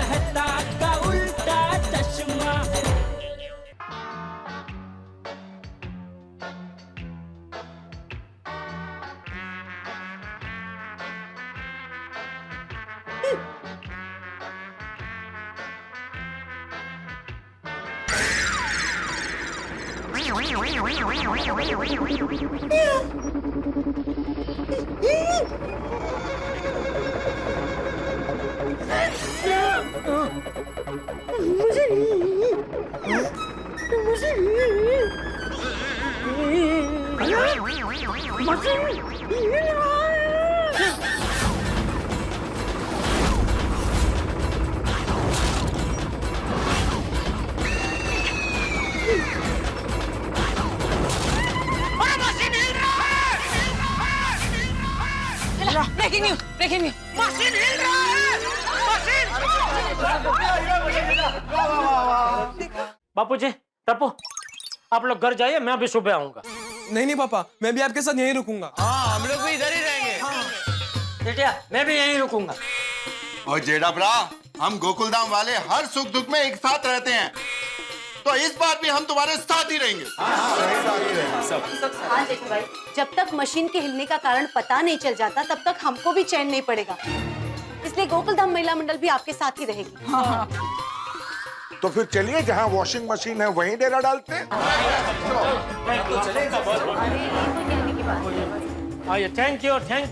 कहता Ka Ooltah Chashmah. Breaking news, breaking news. Machine हिल रहा है, मशीन। बापूजी, टप्पू, आप लोग घर जाइए, मैं अभी सुबह आऊंगा। नहीं पापा, मैं भी आपके साथ यहीं रुकूंगा। हाँ, हम लोग भी इधर ही रहेंगे। बेटिया, मैं भी यहीं रुकूंगा। और जेड़ा ब्रा, हम गोकुलधाम वाले हर सुख दुख में एक साथ रहते हैं, तो इस बार भी हम तुम्हारे साथ ही रहेंगे। हाँ देखो भाई, जब तक मशीन के हिलने का कारण पता नहीं चल जाता तब तक हमको भी चैन नहीं पड़ेगा, इसलिए गोकुलधाम महिला मंडल भी आपके साथ ही रहेगी। हाँ। तो फिर चलिए, जहाँ वॉशिंग मशीन है वहीं डेरा डालते हैं। थैंक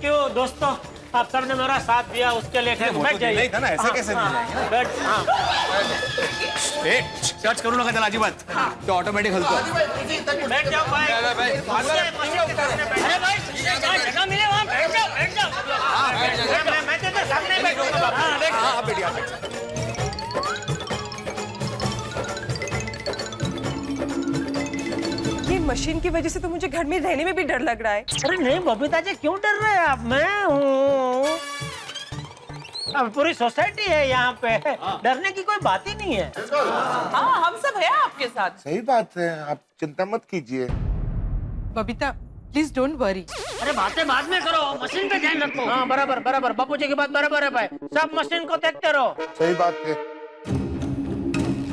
यू दोस्तों, आप सबने मेरा साथ दिया, उसके लिए बैठ जाइए। नहीं था ना, ऐसा कैसे बैठ। सर्च करू नका त्याला अजिबात, तो ऑटोमॅटिक हलतो। बैठ जाओ भाई। अरे भाई, जगह मिले वहाँ बैठ जाओ, बैठ जाओ। मैं तो सामने बैठूंगा। हाँ बैठिए। ये मशीन की वजह से तो मुझे घर में रहने में भी डर लग रहा है। अरे नहीं बबीता जी, क्यों डर रहे हैं आप? मैं हूँ, अब पूरी सोसाइटी है यहाँ पे, डरने की कोई बात ही नहीं है। हाँ, हम सब है आपके साथ। सही बात है, आप चिंता मत कीजिए। Babita, please don't worry. अरे बातें बाद में करो, मशीन पे ध्यान रखो। हाँ बराबर बराबर, बापू जी की बात बराबर है भाई, सब मशीन को देखते रहो। सही बात है।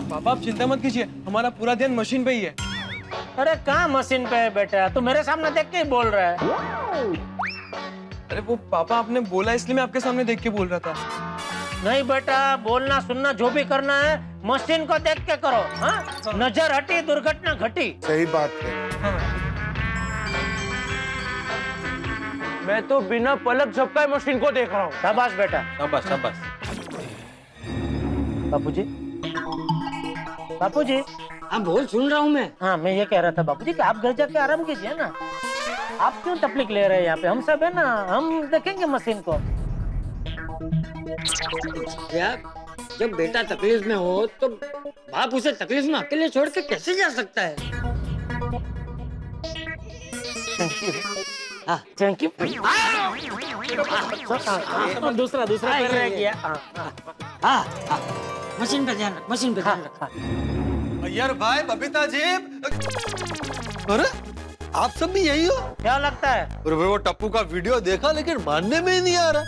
पापा आप चिंता मत कीजिए, हमारा पूरा ध्यान मशीन पे ही है। अरे कहाँ मशीन पे है बेटा, तू मेरे सामने देख के ही बोल रहा है। अरे वो पापा आपने बोला इसलिए मैं आपके सामने देख के बोल रहा था। नहीं बेटा, बोलना सुनना जो भी करना है मशीन को देख के करो। हाँ, नजर हटी दुर्घटना घटी। सही बात है। मैं तो बिना पलक झपकाए मशीन को देख रहा हूँ। शाबाश बेटा, शाबाश शाबाश। बापूजी, बापूजी। हाँ बोल, सुन रहा हूँ मैं। हाँ, मैं ये कह रहा था बापूजी कि आप घर जाके आराम कीजिए ना। आप क्यों तकलीफ ले रहे हैं? यहाँ पे हम सब है ना, हम देखेंगे मशीन को। यार, जब बेटा तकलीफ में हो तो बाप उसे तकलीफ में अकेले छोड़ के कैसे जा सकता है? Thank you. दूसरा कर रह गया। हाँ, मशीन पे ध्यान रख, मशीन पे ध्यान रख। यार भाई, बबीता जी, अरे आप सब भी यही हो? क्या लगता है? अरे वो टप्पू का वीडियो देखा, लेकिन मानने में ही नहीं आ रहा,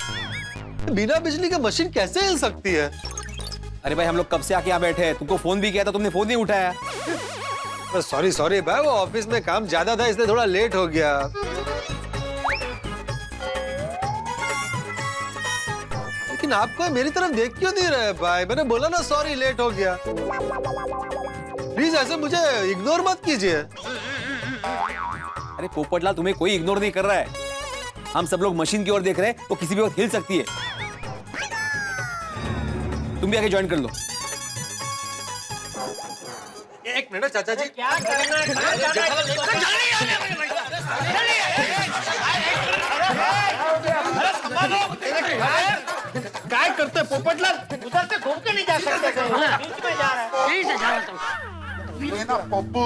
बिना बिजली के मशीन कैसे हिल सकती है? अरे भाई, हम लोग कब से आके यहाँ बैठे हैं, तुमको फोन भी किया था, तुमने फोन नहीं उठाया। सॉरी सॉरी भाई, वो ऑफिस में काम ज्यादा था इसलिए थोड़ा लेट हो गया। लेकिन आपको मेरी तरफ देख क्यों नहीं रहे भाई? मैंने बोला ना सॉरी, लेट हो गया। प्लीज ऐसे मुझे इग्नोर मत कीजिए। अरे पोपटलाल, तुम्हें कोई इग्नोर नहीं कर रहा है, हम सब लोग मशीन की ओर देख रहे हैं, तो किसी भी वक्त हिल सकती है। तुम भी आके ज्वाइन कर लो। एक मिनट चाचा जी, क्या करना क्या करते पोपटलाल? उधर से घूम के नहीं जा सकते, बीच में जा रहा है। यही से जाना तुम। ये ना पप्पू,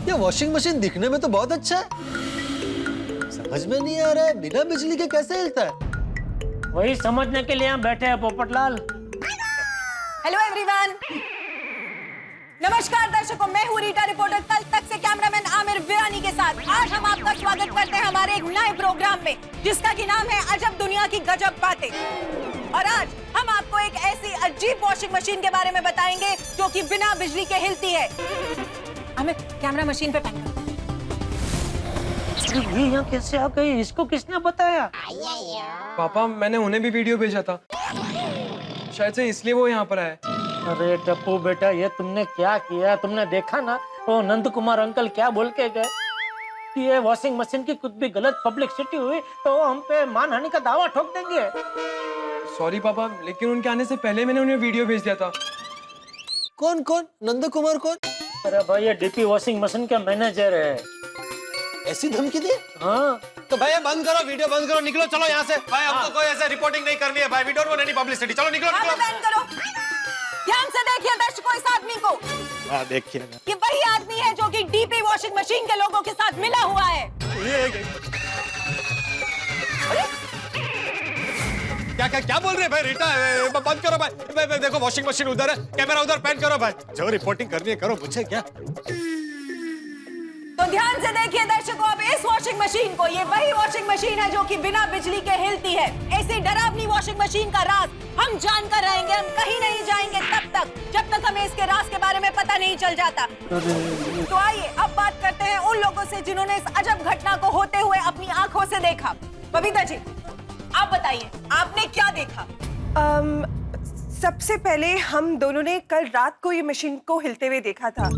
ये वॉशिंग मशीन दिखने में तो बहुत अच्छा है, समझ में नहीं आ रहा है बिना बिजली के कैसे हिलता है। वही समझने के लिए यहाँ बैठे हैं पोपटलाल। हेलो एवरीवन, नमस्कार दर्शकों, मैं हूँ रीटा रिपोर्टर कल तक से कैमरामैन आमिर वीरानी के साथ। आज हम आपका स्वागत करते हैं हमारे एक नए प्रोग्राम में जिसका की नाम है अजब दुनिया की गजब बातें। और आज हम आपको एक ऐसी अजीब वॉशिंग मशीन के बारे में बताएंगे जो कि बिना बिजली के हिलती है। हमें कैमरा मशीन पे पैक करो। ये यहाँ कैसे आ गई? इसको किसने बताया? पापा मैंने उन्हें भी वीडियो भेजा था, शायद से इसलिए वो यहाँ पर आए। अरे टप्पू बेटा, ये तुमने क्या किया? तुमने देखा ना वो नंद कुमार अंकल क्या बोल के गए कि ये वॉशिंग मशीन की कुछ भी गलत पब्लिसिटी हुई तो हम पे मानहानि का दावा ठोक देंगे। सॉरी पापा, लेकिन उनके आने से पहले मैंने उन्हें वीडियो भेज दिया था। कौन कौन? नंद कुमार कौन? अरे भाई ये डीपी वॉशिंग मशीन का मैनेजर है। ऐसी धमकी दी? हाँ तो भाई बंद करो, वीडियो बंद करो, निकलो चलो यहाँ से। भाई हमको कोई ऐसा रिपोर्टिंग नहीं करनी है भाई, we don't want any publicity. चलो निकलो निकलो। बैन करो। ध्यान से देखिए दर्शकों इस आदमी को। हाँ देखिए ये वही आदमी है जो कि डीपी वॉशिंग मशीन के लोगों के साथ मिला हुआ है। क्या क्या क्या बोल रहे हैं भाई? रीटा बंद करो भाई। देखो वॉशिंग मशीन उधर है, कैमरा उधर पैन करो भाई। जो रिपोर्टिंग करनी है करो, मुझे क्या। तो ध्यान से देखिए दर्शकों अब इस वॉशिंग मशीन को। ये वही वॉशिंग मशीन है जो कि बिना बिजली के हिलती है। ऐसी डरावनी वॉशिंग मशीन का राज हम जानकर रहेंगे। हम कहीं नहीं जाएंगे तब तक जब तक हमें इसके राज के बारे में पता नहीं चल जाता। तो आइए अब बात करते हैं उन लोगों से जिन्होंने इस अजब घटना को होते हुए अपनी आंखों से देखा। बबीता जी, आप बताइए आपने क्या देखा? सबसे पहले हम दोनों ने कल रात को ये मशीन को हिलते हुए देखा था।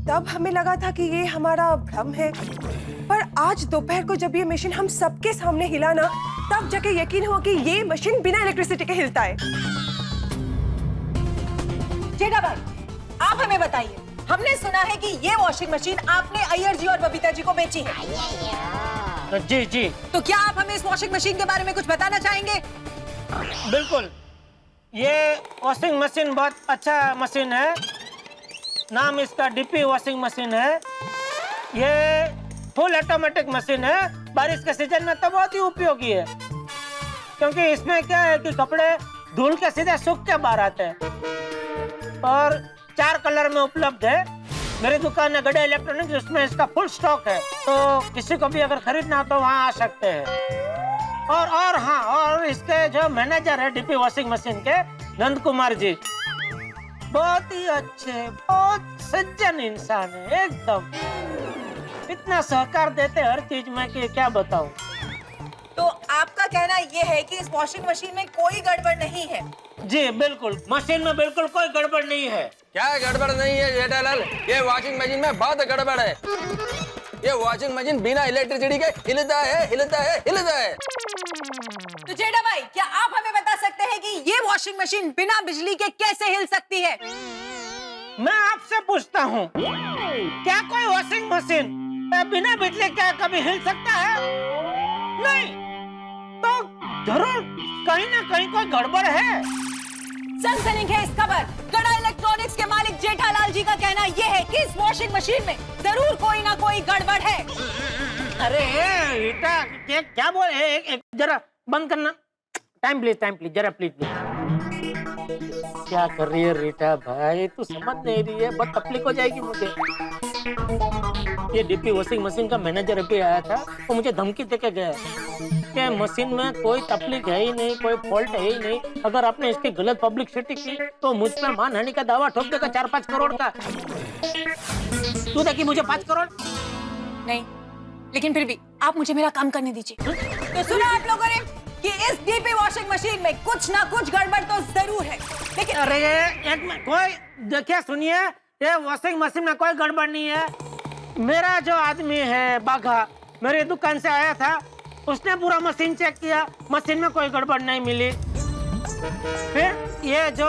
तब हमें लगा था कि ये हमारा भ्रम है, पर आज दोपहर को जब ये मशीन हम सबके सामने हिला ना, तब जाके यकीन हुआ कि ये मशीन बिना इलेक्ट्रिसिटी के हिलता है। जेठा भाई, आप हमें बताइए, हमने सुना है कि ये वॉशिंग मशीन आपने अय्यर जी और बबीता जी को बेची है। जी जी तो क्या आप हमें इस वॉशिंग मशीन के बारे में कुछ बताना चाहेंगे? बिल्कुल। ये वॉशिंग मशीन बहुत अच्छा मशीन है। नाम इसका डीपी वॉशिंग मशीन है। ये फुल ऑटोमेटिक मशीन है। बारिश के सीजन में तो बहुत ही उपयोगी है, क्योंकि इसमें क्या है कि कपड़े धुल के सीधे सूख के बाहर आते हैं। और 4 कलर में उपलब्ध है। मेरी दुकान है गड़ा इलेक्ट्रॉनिक्स, उसमें इसका फुल स्टॉक है। तो किसी को भी अगर खरीदना हो तो वहाँ आ सकते हैं। और हाँ, और इसके जो मैनेजर है डीपी वॉशिंग मशीन के, नंद कुमार जी, बहुत ही अच्छे, बहुत सज्जन इंसान है एकदम। इतना सहकार देते हर चीज में कि क्या बताऊं। तो आपका कहना ये है कि इस वॉशिंग मशीन में कोई गड़बड़ नहीं है? जी बिल्कुल, मशीन में बिल्कुल कोई गड़बड़ नहीं है। क्या गड़बड़ नहीं है जेठालाल? ये वॉशिंग मशीन में बहुत गड़बड़ है। ये वॉशिंग मशीन बिना इलेक्ट्रिसिटी के हिलता है, हिलता है, हिलता है। तो जेठा भाई, क्या आप हमें बता सकते हैं कि ये वॉशिंग मशीन बिना बिजली के कैसे हिल सकती है? मैं आपसे पूछता हूँ, क्या कोई वॉशिंग मशीन बिना बिजली के कभी हिल सकता है? नहीं। तो जरूर कहीं ना कहीं कोई गड़बड़ है। सनसनीखेज खबर। गड़ा इलेक्ट्रॉनिक्स के मालिक जेठालाल जी का कहना यह है कि इस वॉशिंग मशीन में जरूर कोई ना कोई गड़बड़ है। अरे रीटा, क्या बोल? एक जरा बंद करना। टाइम प्लीज, जरा प्लीज। क्या कर रही है रीटा भाई? तू समझ नहीं रही है, बहुत तकलीफ हो जाएगी मुझे। ये डीपी वॉशिंग मशीन का मैनेजर अभी आया था, वो मुझे धमकी देके गया कि मशीन में कोई तकलीफ है ही नहीं, कोई फॉल्ट है ही नहीं। अगर आपने इसकी गलत पब्लिसिटी की तो मुझ पर मानहानि का दावा ठोक देगा 4-5 करोड़ का। तू देखी मुझे 5 करोड़ नहीं, लेकिन फिर भी आप मुझे मेरा काम करने दीजिए। तो सुना आप लोगों ने कि इस डीपी वॉशिंग मशीन में कुछ ना कुछ गड़बड़ तो जरूर है। लेकिन अरे एक मिनट, कोई देखिए सुनिए, ये वॉशिंग मशीन में कोई गड़बड़ नहीं है। मेरा जो आदमी है बाघा, मेरी दुकान से आया था, उसने पूरा मशीन चेक किया, मशीन में कोई गड़बड़ नहीं मिली। फिर ये जो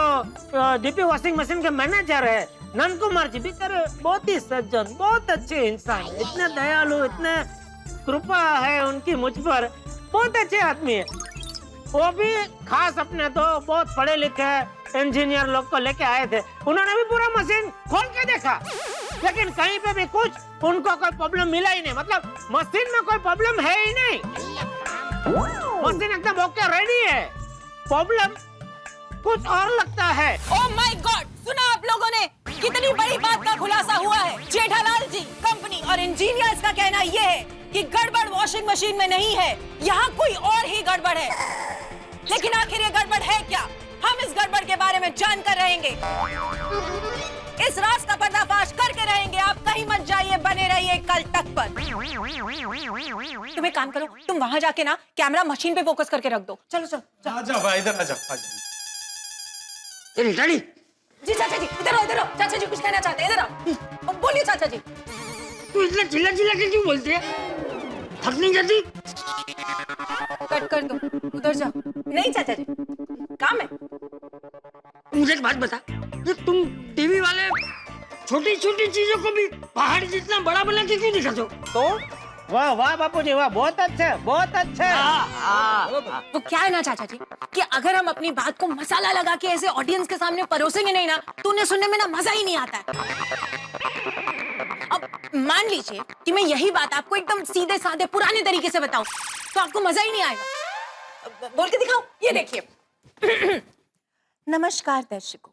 डीपी वॉशिंग मशीन के मैनेजर है नंद कुमार जी, बेचारे बहुत ही सज्जन, बहुत अच्छे इंसान, इतने दयालु, इतने कृपा है उनकी मुझ पर, बहुत अच्छे आदमी है। वो भी खास अपने तो बहुत पढ़े लिखे इंजीनियर लोग को लेके आए थे। उन्होंने भी पूरा मशीन खोल के देखा, लेकिन कहीं पे भी कुछ उनको कोई प्रॉब्लम मिला ही नहीं। मतलब मशीन में कोई प्रॉब्लम है ही नहीं। मशीन एकदम ओके रेडी है, प्रॉब्लम कुछ और लगता है। ओह माय गॉड, सुना आप लोगों ने, कितनी बड़ी बात का खुलासा हुआ है। जेठालाल जी, कंपनी और इंजीनियर्स का कहना यह है कि गड़बड़ वॉशिंग मशीन में नहीं है, यहाँ कोई और ही गड़बड़ है। लेकिन आखिर ये गड़बड़ है क्या? हम इस गड़बड़ के बारे में जानकर रहेंगे, इस राज का पर्दाफाश करके रहेंगे। आप कहीं मत जाइए, बने रहिए कल तक पर। तुम एक काम करो, तुम वहां जाके ना कैमरा मशीन पे फोकस करके रख दो। चलो चलो आजा भाई, इधर आजा। डैडी, जी चाचा जी, इधर आओ, इधर आओ। चाचा जी कुछ कहना चाहते हैं, इधर आओ। बोलिए चाचा जी। तू इतना चिल्ला चिल्ला के क्यों बोलती है? थक नहीं जाती? कट कर दो, उधर जाओ। नहीं चाचा जी, काम है। मुझे एक बात बता, ये तुम टीवी वाले छोटी छोटी चीजों को भी पहाड़ जितना बड़ा बना के क्यों दिखाते हो? तो वाह वाह बापूजी वाह, बहुत अच्छा, बहुत अच्छा। वो क्या है ना चाचा जी कि अगर हम अपनी बात को मसाला लगा के ऐसे ऑडियंस के सामने परोसेंगे नहीं ना, तो उन्हें सुनने में ना मजा ही नहीं आता है। अब मान लीजिए कि मैं यही बात आपको एकदम सीधे साधे पुराने तरीके से बताऊं, तो आपको मजा ही नहीं आएगा। बोल के दिखाओ, ये देखिए। नमस्कार दर्शकों,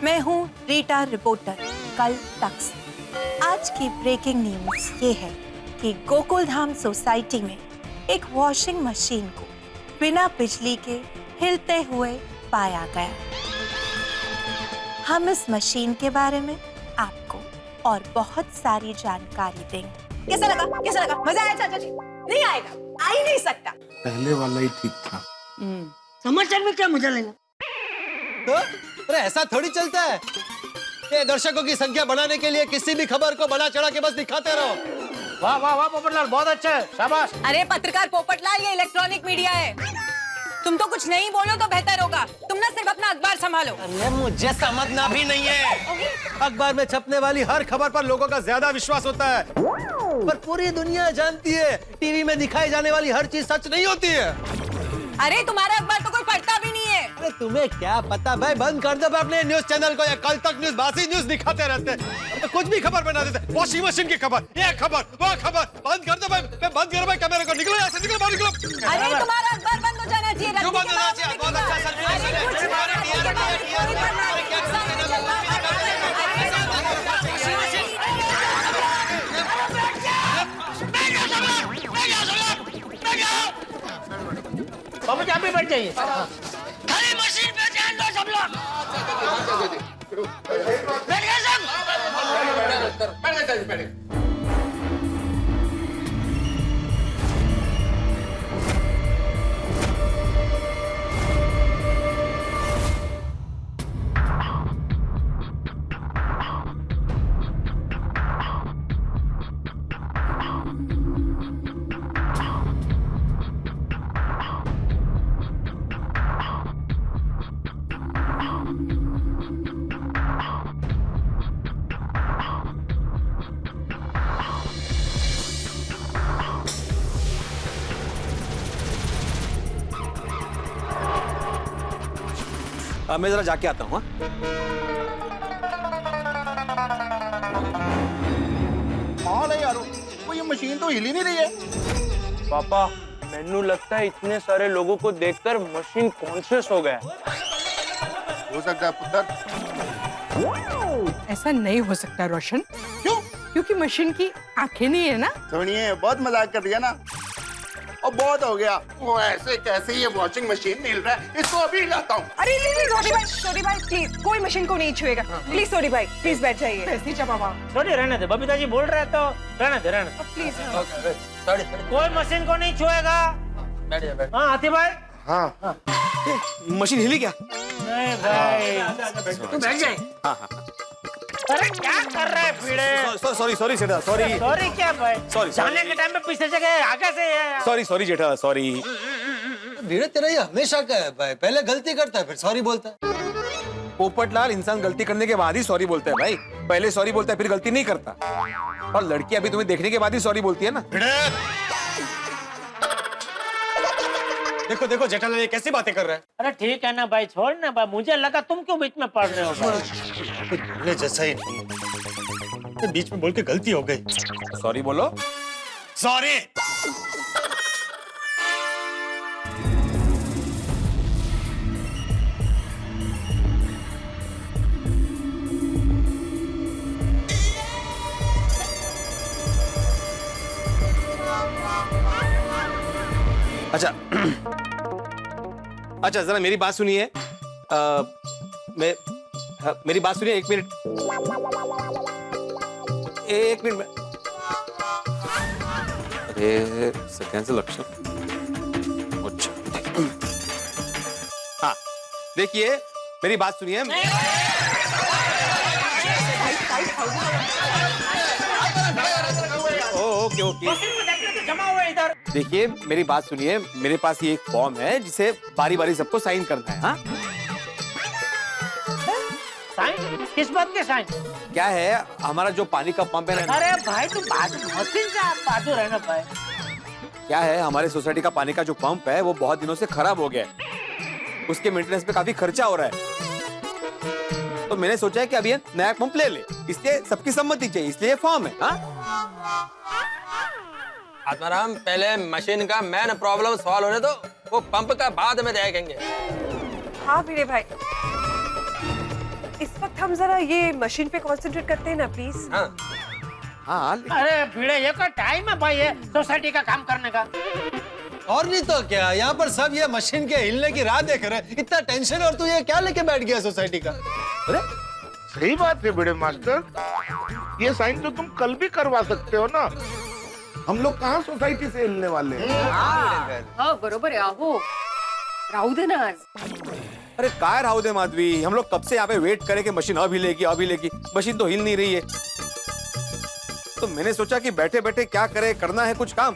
मैं हूँ रीटा रिपोर्टर कल तक से। आज की ब्रेकिंग न्यूज ये है कि गोकुलधाम सोसाइटी में एक वॉशिंग मशीन को बिना बिजली के हिलते हुए पाया गया। हम इस मशीन के बारे में आपको और बहुत सारी जानकारी देंगे। कैसा लगा? कैसा लगा? मजा आया चाचा जी? नहीं आएगा, आ ही नहीं सकता। पहले वाला ही ठीक था। समाचार में क्या मजा लेना? तो अरे ऐसा थोड़ी चलता है। ये दर्शकों की संख्या बढ़ाने के लिए किसी भी खबर को बढ़ा चढ़ा के बस दिखाते रहो। वाह वाह वाह पोपटलाल, बहुत अच्छा है, शाबाश। अरे पत्रकार पोपटलाल, ये इलेक्ट्रॉनिक मीडिया है, तुम तो कुछ नहीं बोलो तो बेहतर होगा। तुम ना सिर्फ अपना अखबार संभालो। अरे मुझे समझना भी नहीं है। अखबार में छपने वाली हर खबर पर लोगों का ज्यादा विश्वास होता है, पर पूरी दुनिया जानती है टीवी में दिखाई जाने वाली हर चीज सच नहीं होती है। अरे तुम्हारा अखबार तो कोई पढ़ता भी नहीं है। अरे तुम्हें क्या पता भाई, बंद कर दो अपने न्यूज चैनल को। या कल तक न्यूज बासी न्यूज दिखाते रहते हैं, तो कुछ भी खबर बना देते। वॉशिंग मशीन की खबर, ये खबर, वो खबर, बंद कर दो भाई। बंद करो भाई कैमरे को, निकलो यहाँ से, निकलो बाहर निकलो। अरे तुम्हारा अखबार बंद हो जाना चाहिए। क्यों बंद होना चाहिए? बहुत अच्छा बाबूजी आप भी बैठ जाइए। खाली मशीन पे ध्यान दो सब लोग। बैठ गए सब? मैं जरा जाके आता हूँ। हाँ यार, वो ये मशीन तो हिल ही नहीं रही है। पापा, मैनू लगता है इतने सारे लोगों को देखकर मशीन कॉन्शियस हो गया। हो सकता है पुत्र। ऐसा नहीं हो सकता रोशन। क्यों? क्योंकि मशीन की आंखें नहीं है ना। सुनिए, बहुत मजाक कर दिया ना, और बहुत हो गया। वो ऐसे कैसे ये वॉशिंग मशीन मिल रहा है, इसको अभी लाता हूँ। अरे नहीं सोरी भाई प्लीज, कोई मशीन को नहीं छुएगा। प्लीज सोरी भाई, प्लीज बैठ जाइए। नीचे बाबा, छोड़िए, रहने दे। बबीता जी बोल रहे हैं तो रहने दे। प्लीज। कोई मशीन को नहीं छुएगा। हाँ हाथी भाई। हाँ, मशीन हिली क्या? नहीं भाई, तू बैठ जाए। अरे क्या कर रहे हैं भिड़े? सॉरी जेठा, सॉरी। सॉरी क्या भाई? Sorry. जाने के टाइम पे पीछे से गए, आगे से है। सॉरी जेठा, सॉरी। भीड़ तेरा ये हमेशा का है भाई, पहले गलती करता है फिर सॉरी बोलता है। पोपटलाल, इंसान गलती करने के बाद ही सॉरी बोलता है भाई। पहले सॉरी बोलता है फिर गलती नहीं करता। और लड़की अभी तुम्हें देखने के बाद ही सॉरी बोलती है ना। देखो देखो जेठालाल ये कैसी बातें कर रहा है। अरे ठीक है ना भाई, छोड़ ना भाई। मुझे लगा तुम क्यों बीच में पड़ रहे हो भाई? बोलने जैसा ही नहीं, बीच में बोल के गलती हो गई। सॉरी बोलो। सॉरी। अच्छा अच्छा, जरा मेरी बात सुनिए। मेरी बात सुनिए, 1 मिनट, 1 मिनट में। अरे सगळ्यांचं लक्ष। अच्छा, हाँ देखिए, मेरी बात सुनिए। ओके ओके, जमा हुआ इधर। देखिए मेरी बात सुनिए, मेरे पास ये एक फॉर्म है जिसे बारी बारी सबको साइन करना है। हाँ, साइन? किस बात के साइन? क्या है, हमारा जो पानी का पंप है ना, अरे भाई तू मशीन से आप बाजू रहना भाई। क्या है, हमारे सोसाइटी का पानी का जो पंप है वो बहुत दिनों से खराब हो गया है। उसके मेंटेनेंस पे काफी खर्चा हो रहा है, तो मैंने सोचा है कि अभी ये नया पंप ले ले, इसलिए सबकी सम्मति चाहिए, इसलिए ये फॉर्म है। हाँ, आत्माराम, पहले मशीन का मेन प्रॉब्लम सॉल्व होने दो, वो पंप का बाद में देखेंगे। हाँ भिड़े भाई, इस वक्त हम जरा ये मशीन पे कंसंट्रेट करते हैं ना प्लीज। हाँ हाँ, अरे भिड़े, ये का टाइम है भाई, ये सोसाइटी का काम करने का। और नहीं तो क्या, यहाँ पर सब ये मशीन के हिलने की राह देख रहे हैं। इतना टेंशन है और तू ये क्या लेके बैठ गया सोसाइटी का? अरे सही बात है बड़े मास्टर, ये साइन तो तुम कल भी करवा सकते हो ना। हम लोग कहाँ सोसाइटी से हिलने वाले हैं। हाँ बरोबर आहे अहो, राहू दे ना आज। अरे काय राहू दे माधवी, हम लोग कब से यहाँ पे वेट करे कि मशीन अभी लेगी, मशीन तो हिल नहीं रही है। तो मैंने सोचा कि बैठे बैठे क्या करे, करना है कुछ काम,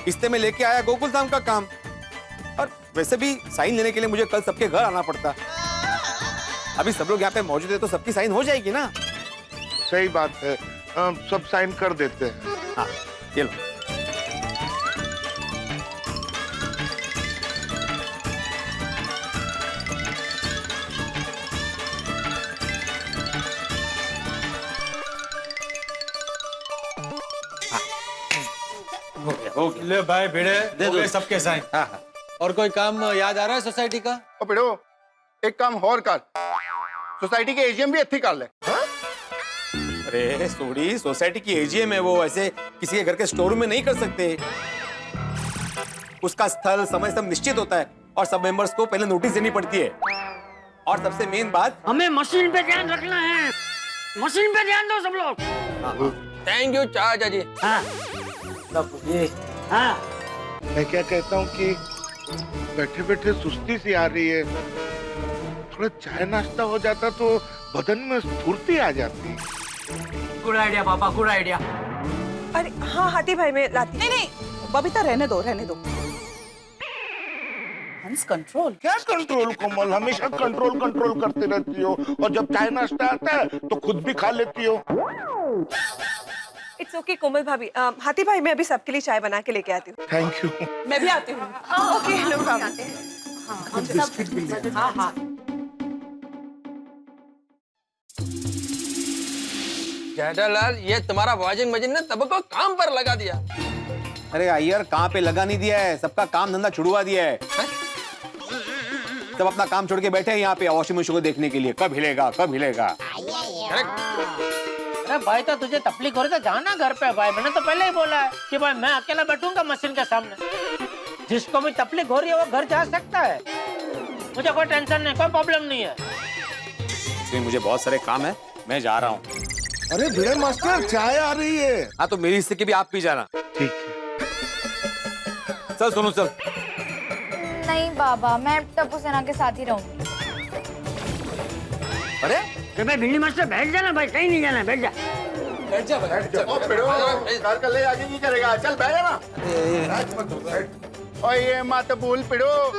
इसलिए मैं लेके आया गोकुल धाम का काम। और वैसे भी साइन लेने के लिए मुझे कल सबके घर आना पड़ता। अभी सब लोग यहाँ पे मौजूद है तो सबकी साइन हो जाएगी ना। सही बात है, सब साइन कर देते हैं। हाँ, ये लो। ले भाई भिड़े, हो गए सबके साइन। हाँ हाँ, और कोई काम याद आ रहा है सोसाइटी का? ओ पिड़ो, एक काम और कर, सोसाइटी के एजीएम भी अच्छी कर ले। अरे सोडी, सोसाइटी की एजीएम है, वो ऐसे किसी के घर के स्टोर रूम में नहीं कर सकते। उसका स्थल समय सब निश्चित होता है और सब मेंबर्स को पहले नोटिस देनी पड़ती है। और सबसे मेन बात, हमें मशीन पे ध्यान रखना है, मशीन पे ध्यान दो सब लोग। थैंक यू चाचा जी। हाँ हाँ, मैं क्या कहता हूँ कि बैठे बैठे सुस्ती सी आ रही है, थोड़ा चाय नाश्ता हो जाता तो बदन में स्फूर्ति आ जाती। गुड आइडिया पापा, गुड आइडिया। अरे हाँ हाथी भाई, मैं लाती। नहीं, बबीता रहने दो। हंस कंट्रोल। क्या कंट्रोल कोमल, हमेशा कंट्रोल करते रहती हो, और जब चाय नाश्ता आता है तो खुद भी खा लेती हो। इट्स ओके कोमल भाभी। हाथी भाई, मैं अभी सबके लिए चाय बना के लेके आती हूँ। Thank you. मैं भी आती हूँ। Okay, no problem. हाँ हाँ। जेठालाल, ये तुम्हारा वॉशिंग मशीन ने सबको काम पर लगा दिया। अरे अय्यर, कहाँ पे लगा नहीं दिया है, सबका काम धंधा छुड़वा दिया है। सब अपना काम छोड़ के बैठे हैं यहाँ पे वॉशिंग मशीन को देखने के लिए, कब हिलेगा कब हिलेगा। अरे भाई, तो तुझे तकलीफ हो रही तो जाना घर पे भाई। मैंने तो पहले ही बोला है कि भाई मैं अकेला बैठूंगा मशीन के सामने। जिसको भी तकलीफ हो रही है वो घर जा सकता है, मुझे कोई टेंशन नहीं, कोई प्रॉब्लम नहीं है। इसमें मुझे बहुत सारे काम है, मैं जा रहा हूँ। अरे भिड़े मास्टर, चाय आ रही है। हाँ, तो मेरी हिस्से की भी आप पी जाना। ठीक है। चल सोनू चल। नहीं बाबा, मैं टप्पू सेना के साथ ही रहूंगी। अरे तो मैं भिंडी मास्टर बैठ जाना भाई, कहीं नहीं जाना, बैठ जा। बैठ जा बैठ जा। ओ पिड़ो, घर का ले आगे नहीं करेगा, चल बैठ जा ना। और ये मत भूल पिड़ो,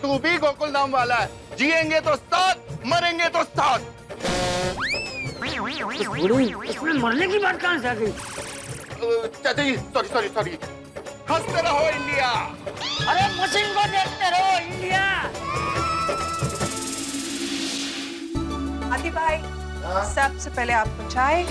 तू भी गोकुल धाम वाला है, जिएंगे तो साथ, मरेंगे तो साथ। इसमें मरने की बात कहाँ से आ गई? चाचा जी, सॉरी। हंसते रहो इंडिया। अरे मशीन को देखते रहो इंडिया। हाथी भाई, सबसे पहले आपको चाय।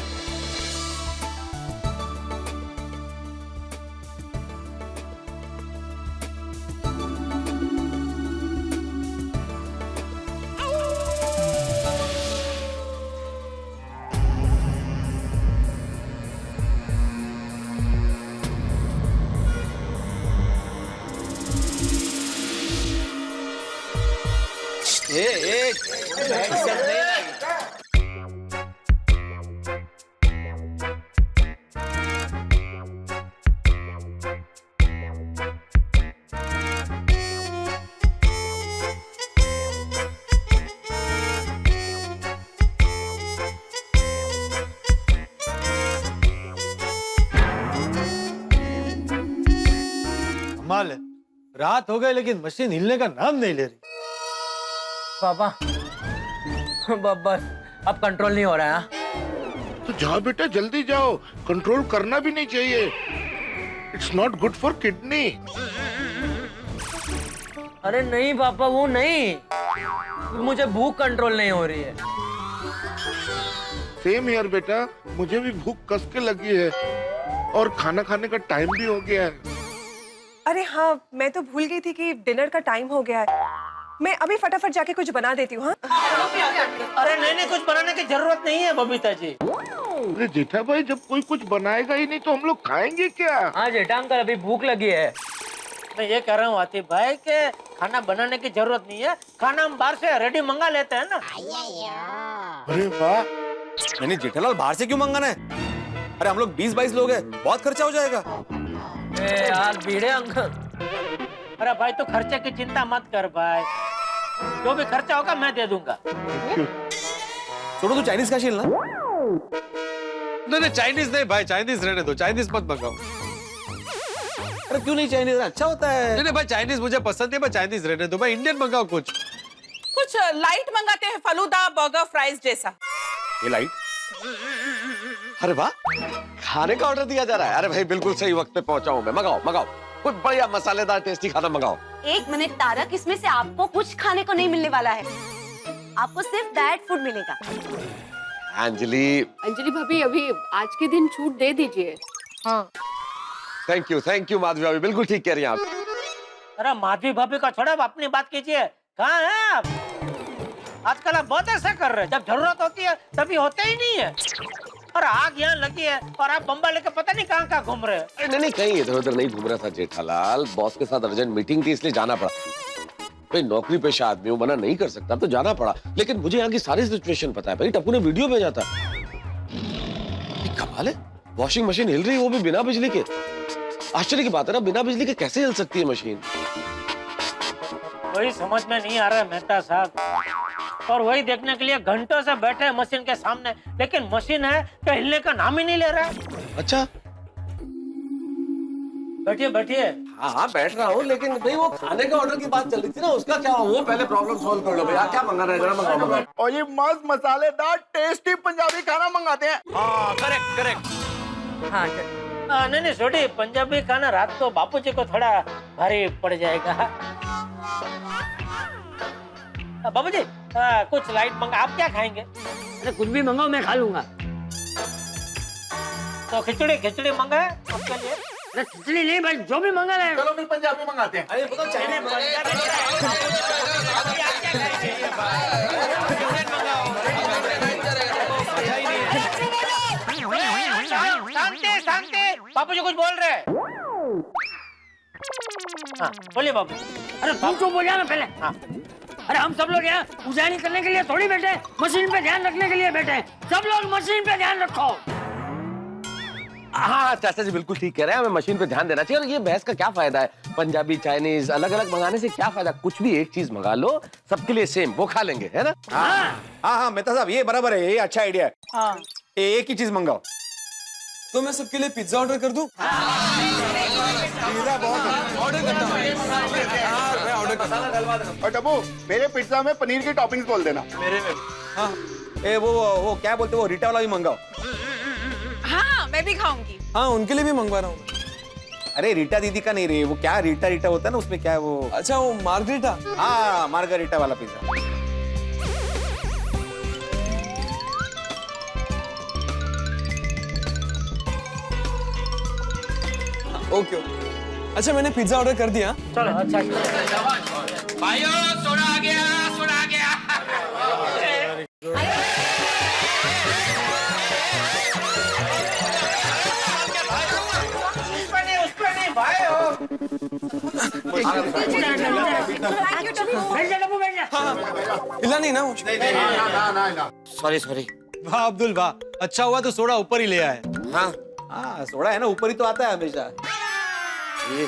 कमाल है, रात हो गई लेकिन मशीन हिलने का नाम नहीं ले रही। पापा बस अब कंट्रोल नहीं हो रहा है। तो जाओ बेटा, जल्दी जाओ, कंट्रोल करना भी नहीं चाहिए। It's not good for kidney. अरे नहीं पापा, वो नहीं, मुझे भूख कंट्रोल नहीं हो रही है। सेम हियर बेटा, मुझे भी भूख कस के लगी है और खाना खाने का टाइम भी हो गया है। अरे हाँ, मैं तो भूल गई थी कि डिनर का टाइम हो गया है। मैं अभी फटाफट जाके कुछ बना देती हूँ। हाँ? अरे नहीं, कुछ बनाने की जरूरत नहीं है बबीता जी। अरे जेठा भाई, जब कोई कुछ बनाएगा ही नहीं तो हम लोग खाएंगे क्या? हाँ जेठा अंकल, अभी भूख लगी है। मैं ये कह रहा हूँ आतिफ भाई के खाना बनाने की जरूरत नहीं है, खाना हम बाहर से रेडी मंगा लेते हैं ना। अरे वाह, नहीं जेठालाल, बाहर से क्यों मंगाना है? अरे हम लोग 20-22 लोग हैं, बहुत खर्चा हो जाएगा। यार बीड़े अंकल। अरे भाई तो खर्चे की चिंता मत कर भाई, जो भी खर्चा होगा मैं दे दूंगा। छोड़ो, तू चाइनीज का शील ना। नहीं चाइनीज नहीं भाई, चाइनीज रहने दो, चाइनीज मत मंगाओ। अरे क्यों नहीं चाइनीज? अच्छा होता है। नहीं भाई, चाइनीज मुझे पसंद है, मैं चाइनीज रहने दो भाई, इंडियन मंगाओ कुछ। कुछ लाइट मंगाते हैं, फलूदा, बर्गर, फ्राइज जैसा। ये लाइट? अरे वाह, खाने का ऑर्डर दिया जा रहा है। अरे भाई बिल्कुल सही वक्त पे पहुंचा हूं मैं। मंगाओ मंगाओ, कुछ बढ़िया मसालेदार टेस्टी खाना मंगाओ। एक मिनट तारक, इसमें से आपको कुछ खाने को नहीं मिलने वाला है। आपको सिर्फ डाइट फूड मिलेगा। अंजलि भाभी, अभी आज के दिन छूट दे दीजिए। हाँ। थैंक यू माधवी भाभी, बिल्कुल ठीक कह रही हैं आप। अरे माधवी भाभी का छोड़ा, आप अपनी बात कीजिए। कहाँ हैं आप? आजकल आप बहुत ऐसा कर रहे हैं, जब जरूरत होती है तभी होते ही नहीं है। और आग यहाँ लगी है और आप बम्बा लेकर पता नहीं कहाँ घूम रहे हैं। नहीं कहीं इधर उधर नहीं घूम रहा था जेठालाल, बॉस के साथ अर्जेंट मीटिंग थी इसलिए जाना पड़ा। भाई नौकरी पेशा आदमी हूँ, मना नहीं कर सकता, तो जाना पड़ा। लेकिन मुझे यहाँ की सारी सिचुएशन पता है भाई, टप्पू ने वीडियो भेजा था। कमाल है, वॉशिंग मशीन हिल रही है, वो भी बिना बिजली के। आश्चर्य की बात है ना, बिना बिजली के कैसे हिल सकती है मशीन? वही समझ में नहीं आ रहा है मेहता साहब, और वही देखने के लिए घंटों से बैठे हैं मशीन के सामने, लेकिन मशीन है तो हिलने का नाम ही नहीं ले रहा है। अच्छा, बैठिए बैठिए। हाँ बैठ रहा हूँ, लेकिन भाई वो खाने का ऑर्डर की बात चल रही थी ना, उसका क्या हुआ? वो पहले प्रॉब्लम सॉल्व कर लो भैया, क्या मंगाना है जरा मंगाओ। और ये मस्त मसालेदार टेस्टी पंजाबी खाना मंगाते हैं। हाँ करेक्ट। हाँ नहीं छोटी, पंजाबी खाना रात को बापूजी को थोड़ा भारी पड़ जाएगा। बाबूजी कुछ लाइट मंगा, आप क्या खाएंगे? अरे कुछ भी मंगाओ, मैं खा लूंगा। तो खिचड़ी मंगा है आपके लिए? अरे खिचड़ी नहीं भाई, जो भी मंगा लाए। चलो फिर पंजाबी मंगाते हैं। अरे बताओ चाइनीज शांति, बापूजी कुछ बोल रहे हैं। हाँ बोलिए बाबू। अरे तुम चुप हो जाना पहले। हाँ। अरे हम सब लोग यहाँ उजानी करने के लिए थोड़ी बैठे हैं, मशीन पे ध्यान रखने के लिए बैठे हैं। सब लोग मशीन पे ध्यान रखो। हाँ चाचा जी बिल्कुल ठीक कह रहे हैं, हमें मशीन पे ध्यान देना चाहिए। और ये बहस का क्या फायदा है? पंजाबी चाइनीज अलग अलग मंगाने से क्या फायदा? कुछ भी एक चीज मंगा लो, सबके लिए सेम, वो खा लेंगे, है ना? हाँ मेहता साहब, ये बराबर है, ये अच्छा आइडिया है। हाँ। एक ही चीज मंगाओ। तो मैं सबके लिए पिज्जा ऑर्डर कर दूं? पिज्जा बहुत ऑर्डर करता हूँ। मैं ऑर्डर करता हूँ। और टप्पू, मेरे पिज्जा में पनीर की टॉपिंग्स बोल देना। मेरे में। हाँ। वो क्या बोलते हैं, वो रीटा वाला भी मंगाओ। हाँ मैं भी खाऊंगी। हाँ उनके लिए भी मंगवा रहा हूँ। अरे रीटा दीदी का नहीं रे, वो क्या रीटा होता है ना, उसमें क्या है वो? अच्छा वो मार्गरीटा। हाँ मार्गरीटा वाला पिज्जा। ओके। अच्छा मैंने पिज्जा ऑर्डर कर दिया। चलो अच्छा। भाइयों सोडा आ गया, सोडा आ गया। उस पे नहीं भाई हो। बैठ जा डब्बू, बैठ जा। हिला नहीं ना वो? Sorry sorry. वाह अब्दुल वाह, अच्छा हुआ तो सोडा ऊपर ही ले आए। हाँ हाँ सोडा है ना ऊपर ही तो आता है हमेशा। ये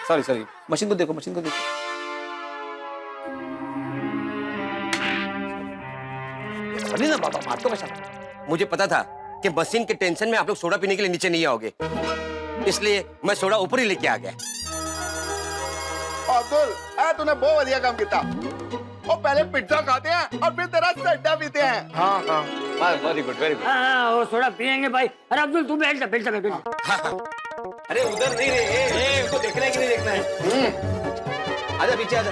सॉरी सॉरी, मशीन को देखो, मशीन को देखो। अरे ना बाबा, मार तो बचा। मुझे पता था कि मशीन के टेंशन में आप लोग सोडा पीने के लिए नीचे नहीं आओगे, इसलिए मैं सोडा ऊपर ही लेके आ गया। अब्दुल तूने बहुत बढ़िया काम किया। वो पहले पिज्जा खाते हैं और फिर तेरा सड्डा पीते हैं। हाँ हाँ वेरी गुड वेरी गुड। हाँ वो सोडा पियेंगे भाई। अरे अब्दुल तू बैठ जा। अरे उधर नहीं रे, उसको देखना है कि नहीं देखना है? आजा पीछे आजा।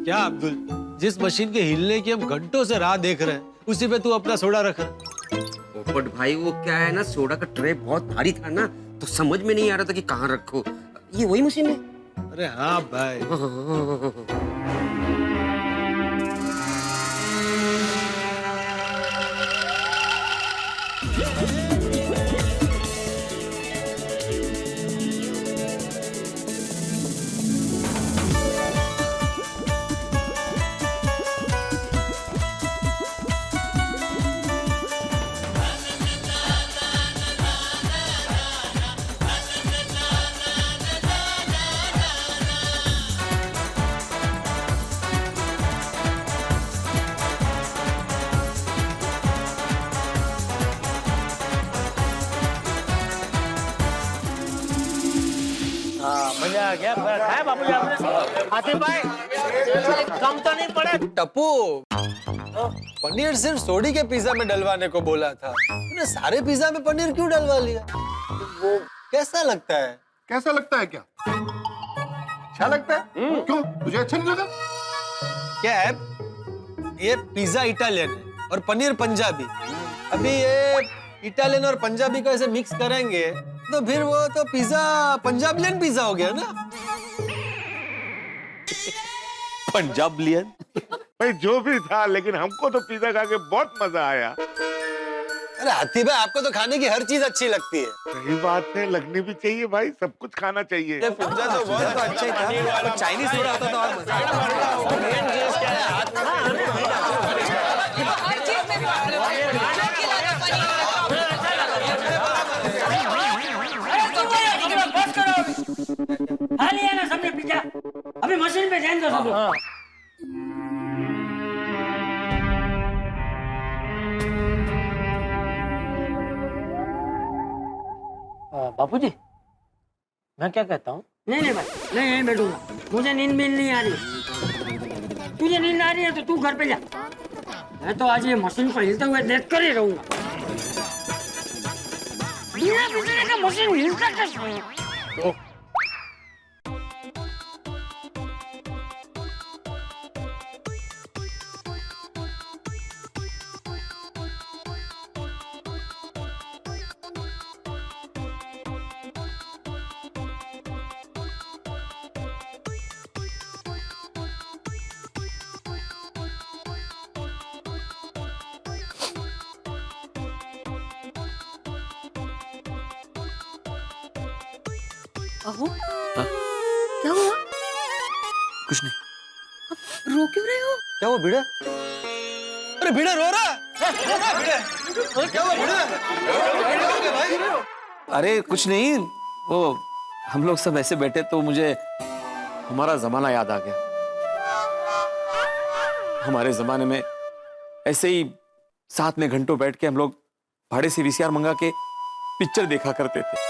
क्या अब्दुल, जिस मशीन के हिलने की हम घंटों से राह देख रहे हैं, उसी पे तू अपना सोडा रख रहा। पोपट भाई वो क्या है ना, सोडा का ट्रे बहुत भारी था ना, तो समझ में नहीं आ रहा था कि कहाँ रखो। ये वही मशीन है? अरे हाँ भाई। मजा आ गया। खाया बाबूजी आपने? आसिफ भाई कम तो नहीं पड़े? टप्पू, पनीर सिर्फ सोडी के पिज्जा में डलवाने को बोला था, तूने सारे पिज्जा में पनीर क्यों डलवा लिया? वो कैसा लगता है? कैसा लगता है? क्या अच्छा लगता है? क्यों तुझे अच्छा नहीं लगा? क्या है, ये पिज्जा इटालियन है और पनीर पंजाबी। अभी ये इटालियन और पंजाबी को ऐसे मिक्स करेंगे तो फिर वो तो पिज्जा पंजाबियन पिज्जा हो गया ना। पंजाबियन? भाई जो भी था, लेकिन हमको तो पिज्जा खा के बहुत मजा आया। अरे हाथी भाई, आपको तो खाने की हर चीज अच्छी लगती है। सही बात है, लगनी भी चाहिए भाई, सब कुछ खाना चाहिए। ये पिज्जा तो बहुत अच्छा ही था, चाइनीज थोड़ा होता तो और मजा खा लिया ना सबने पिज्जा, अभी मशीन पे ध्यान दो सब लोग। बापूजी मैं क्या कहता हूँ? नहीं भाई, नहीं बैठूंगा, मुझे नींद भी नहीं आ रही। तुझे नींद आ रही है तो तू घर पे जा, मैं तो आज ये मशीन को हिलते हुए देख कर ही रहूंगा। बिना बिजली का मशीन हिलता कैसे है? अहो, क्या हुआ? कुछ नहीं। रो क्यों रहे हो? क्या हुआ भिड़े? अरे भिड़े रो रहा है? क्या हुआ भिड़े? अरे कुछ नहीं, वो हम लोग सब ऐसे बैठे तो मुझे हमारा जमाना याद आ गया। हमारे जमाने में ऐसे ही साथ में घंटों बैठ के हम लोग भाड़े से वीसीआर मंगा के पिक्चर देखा करते थे।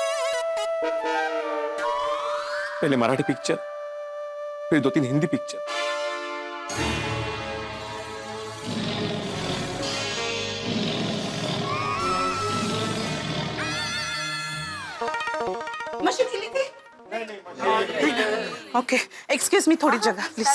पहले मराठी पिक्चर, फिर 2-3 हिंदी पिक्चर। मशीन हिली थी? ओके, एक्सक्यूज मी, थोड़ी जगह प्लीज।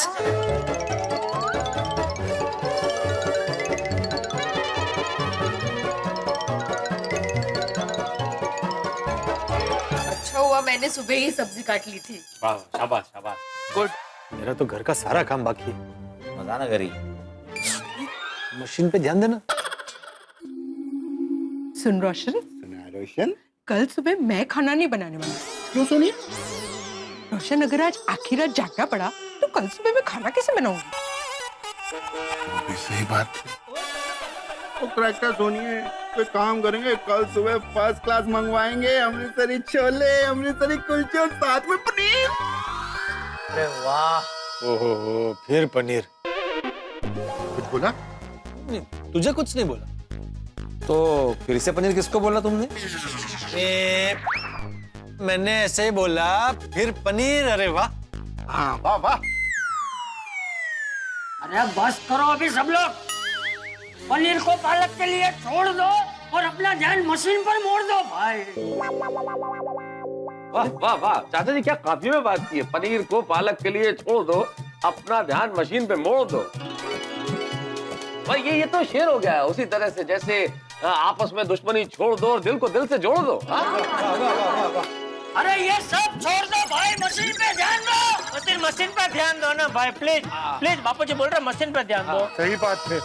अच्छा हुआ मैंने सुबह ही सब्जी काट ली थी। वाह शाबाश शाबाश, गुड। मेरा तो घर का सारा काम बाकी है। मजा ना करी। मशीन पे ध्यान देना। सुन रोशन, रोशन, कल सुबह मैं खाना नहीं बनाने वाली। क्यों सोनी? रोशन अगर आज आखिर रात जागना पड़ा तो कल सुबह मैं खाना कैसे बनाऊंगी? भी सही बात है। तो करेक्टर सोनी है, तो काम करेंगे, कल सुबह फर्स्ट क्लास मंगवाएंगे, अमृतसरी छोले, अमृतसरी कुलचे और साथ में पनीर। अरे वाह, ओहो फिर पनीर। कुछ बोला? तुझे कुछ नहीं बोला तो फिर से पनीर किसको बोला तुमने? मैंने ऐसे ही बोला फिर पनीर। अरे वाह, हाँ वाह वाह। अरे बस करो अभी सब लोग, पनीर को पालक के लिए छोड़ दो और अपना ध्यान मशीन पर मोड़ दो भाई। वाह वाह वाह, चाचा जी क्या काफी में बात की है। पनीर को पालक के लिए छोड़ दो, अपना ध्यान मशीन पे मोड़ दो। भाई ये तो शेर हो गया है। उसी तरह से जैसे आपस में दुश्मनी छोड़ दो और दिल को दिल से जोड़ दो। अरे ये सब छोड़ दो भाई, मशीन पे ध्यान दो। मशीन पे ध्यान दो ना भाई, प्लीज प्लीज। बापू जी बोल रहे मशीन पे ध्यान दो। सही बात है।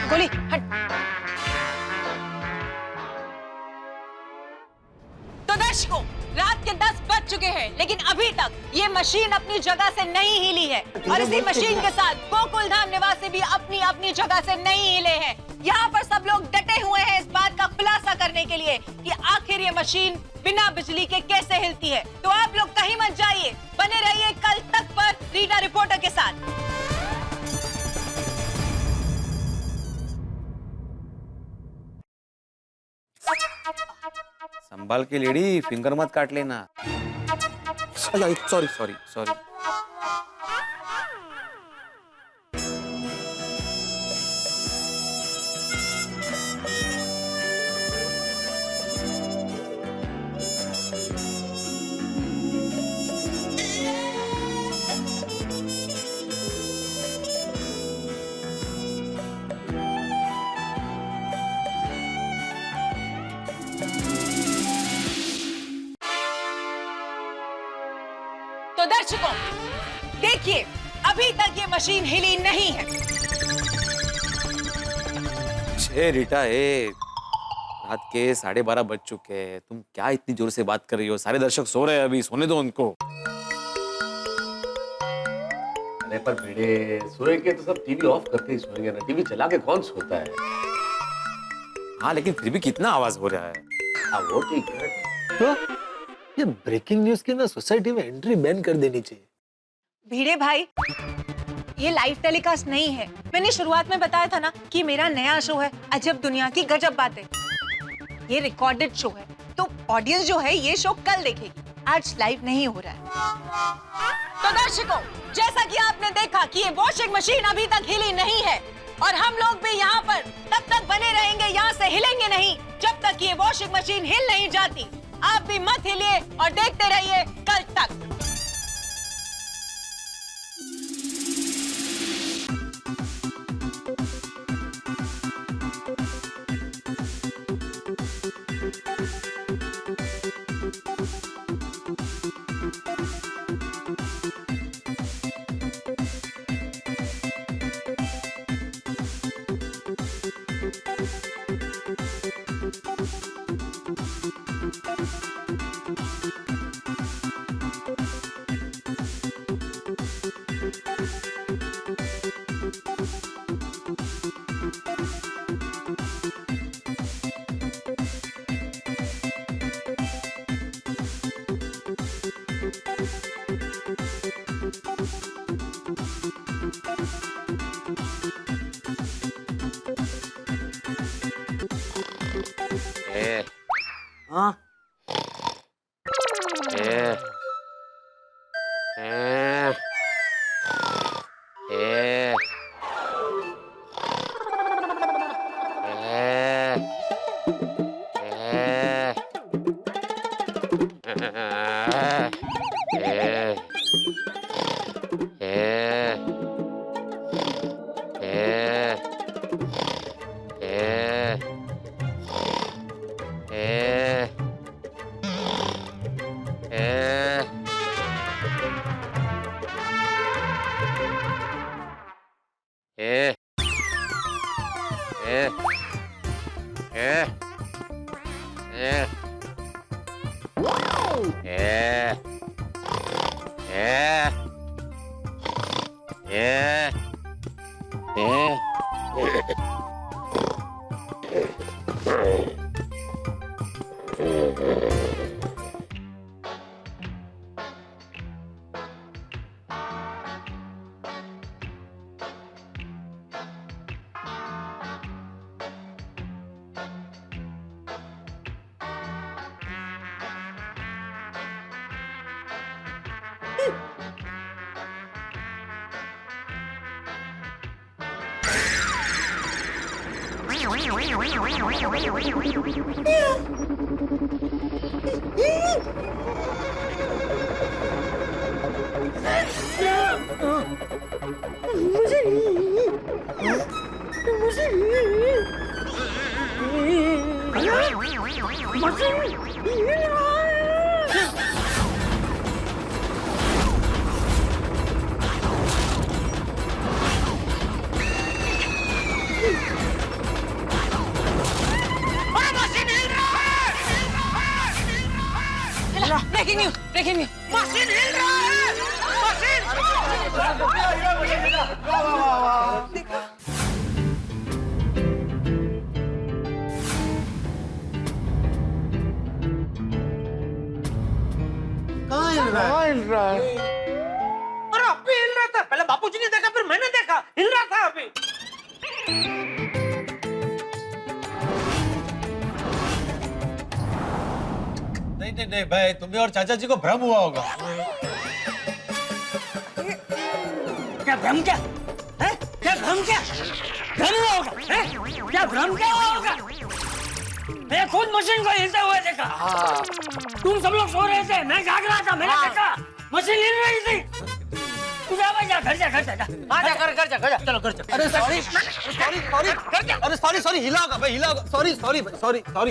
गोली हट। तो दर्शकों, रात के 10 बज चुके हैं, लेकिन अभी तक ये मशीन अपनी जगह से नहीं हिली है और इसी मशीन के साथ गोकुल धाम निवासी भी अपनी अपनी जगह से नहीं हिले हैं। यहाँ पर सब लोग डटे हुए हैं इस बात का खुलासा करने के लिए कि आखिर ये मशीन बिना बिजली के कैसे हिलती है। तो आप लोग कहीं मत जाइए, बने रहिए कल तक पर रीटा रिपोर्टर के साथ। संभाल के लेडी, फिंगर मत काट लेना। Sorry sorry sorry. तो दर्शकों देखिए, अभी तक ये मशीन हिली नहीं है। रीटा, रात के 12:30 बज चुके हैं। तुम क्या इतनी जोर से बात कर रही हो? सारे दर्शक सो रहे हैं, अभी सोने दो उनको। अरे पर भिड़े, सोएंगे तो सब टीवी ऑफ करके ही सोएंगे ना। टीवी चला के कौन सोता है? हाँ लेकिन फिर भी कितना आवाज हो रहा है। हाँ वो ठीक है। तो ये ब्रेकिंग न्यूज की ना सोसाइटी में एंट्री बैन कर देनी चाहिए। भिड़े भाई, ये लाइव टेलीकास्ट नहीं है। मैंने शुरुआत में बताया था ना कि मेरा नया शो है अजब दुनिया की गजब बातें। ये रिकॉर्डेड शो है, तो ऑडियंस जो है ये शो कल देखेगी, आज लाइव नहीं हो रहा है। तो दर्शकों, जैसा कि आपने देखा कि ये वॉशिंग मशीन अभी तक हिली नहीं है और हम लोग भी यहाँ पर तब तक बने रहेंगे, यहाँ से हिलेंगे नहीं जब तक ये वॉशिंग मशीन हिल नहीं जाती। आप भी मत हिलिए और देखते रहिए कल तक। हाँ breaking news, breaking news. Machine हिल रहा है, मशीन। कहाँ हिल रहा है? अरे अभी हिल रहा था, पहले बापूजी ने देखा फिर मैंने देखा, हिल रहा था अभी। नहीं भाई, तुम्हें और चाचा जी को भ्रम हुआ होगा। क्या भ्रम क्या है? क्या भ्रम क्या भ्रम हुआ होगा है? क्या भ्रम क्या हुआ होगा? मैं खुद मशीन को हिलते हुए देखा। तुम सब लोग सो रहे थे, मैं जाग रहा था, मैंने देखा मशीन हिल रही थी। तू जा भाई, जा घर जा, घर जा, चलो घर जा। अरे सॉरी हिला होगा भाई, हिला होगा। सॉरी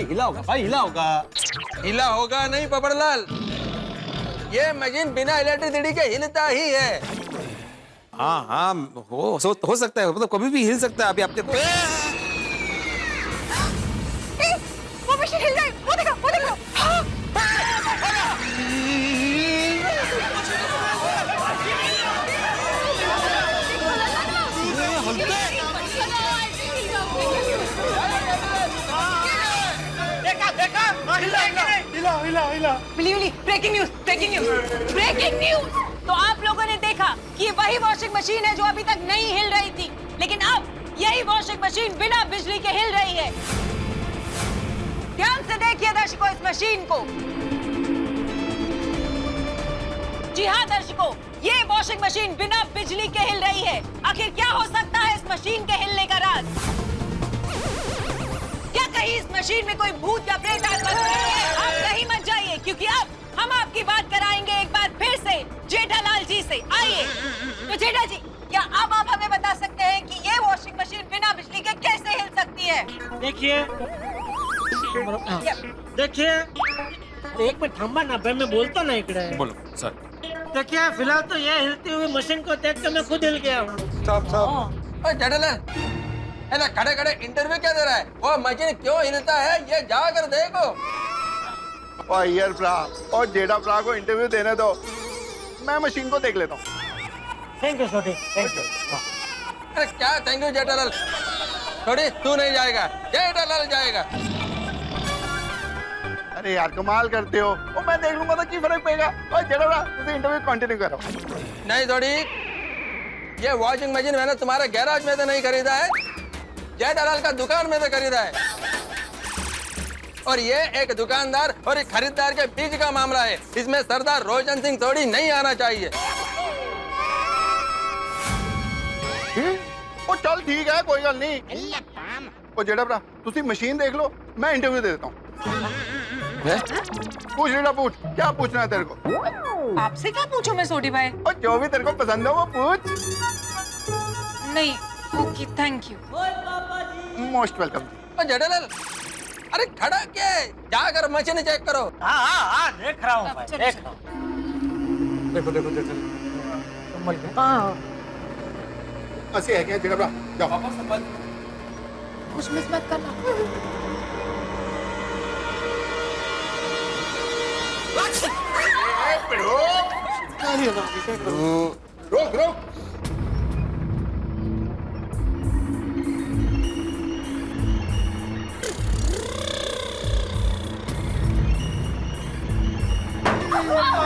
हिला होगा भाई, हिला होगा। हिला होगा नहीं पपड़लाल, ये मशीन बिना इलेक्ट्रिसिटी के हिलता ही है। हाँ हो सकता है, मतलब कभी भी हिल सकता है। अभी आपने वो मशीन हिल रही, वो देखो, वो देखो। हिला। Breaking news, breaking news, breaking news. तो आप लोगों ने देखा कि वही वॉशिंग मशीन है जो अभी तक नहीं हिल रही थी, लेकिन अब यही वॉशिंग मशीन बिना बिजली के हिल रही है। ध्यान से देखिए दर्शकों इस मशीन को। जी हाँ दर्शकों, ये वॉशिंग मशीन बिना बिजली के हिल रही है। आखिर क्या हो सकता है इस मशीन के हिलने का राज? क्या कहीं इस मशीन में कोई भूत या प्रेत आत्मा है? आप कहीं मत जाइए, क्योंकि अब हम आपकी बात कराएंगे एक बार फिर से जेठालाल जी से। आइए। तो जेठा जी, क्या अब आप हमें बता सकते हैं कि ये वॉशिंग मशीन बिना बिजली के कैसे हिल सकती है? देखिए, एक मिनट थांबा ना भाई, मैं बोलता ना इकडे। बोलो सर। देखिए, फिलहाल तो ये हिलती हुई मशीन को देख के मैं खुद हिल गया हूँ। जेठालाल, खड़े खड़े इंटरव्यू क्या दे रहा है? वो मशीन क्यों हिलता है ये जाकर देखो। और ईयर ब्रा और जेडा ब्रा को इंटरव्यू देने दो, मैं मशीन को देख लेता हूँ। थैंक यू छोटी, थैंक यू। अरे क्या थैंक यू जेठालाल, छोड़ी तू नहीं जाएगा, जेठालाल जाएगा। अरे यार कमाल करते हो, वो मैं देख लूंगा तो क्या फर्क पड़ेगा। और जेडा ब्रा तुझे इंटरव्यू कंटिन्यू करो। नहीं थोड़ी, ये वॉशिंग मशीन मैंने तुम्हारे गैराज में तो नहीं खरीदा है, जेठालाल का दुकान में तो खरीदा है। और ये एक दुकानदार और एक खरीदार के बीच का मामला है, इसमें सरदार रोशन सिंह थोड़ी नहीं आना चाहिए। ओ चल ठीक है, कोई गल नहीं। ओ जेडा ब्रा तुसी मशीन देख लो, मैं इंटरव्यू दे देता हूँ। पूछ जेडा पूछ, क्या पूछना है तेरे को? आपसे क्या पूछूं मैं सोडी भाई? और जो भी तेरे को पसंद हो वो पूछ। नहीं, okay, thank you. Most welcome. Jethalal, अरे खड़ा क्या है? जाकर मशीन चेक करो। हाँ देख रहा हूँ भाई, देख रहा हूँ। देखो देखो देखो संभल के। ऐसे है क्या जगह? जाओ पापा संभल। कुछ मिस मत करना। रोक रोक।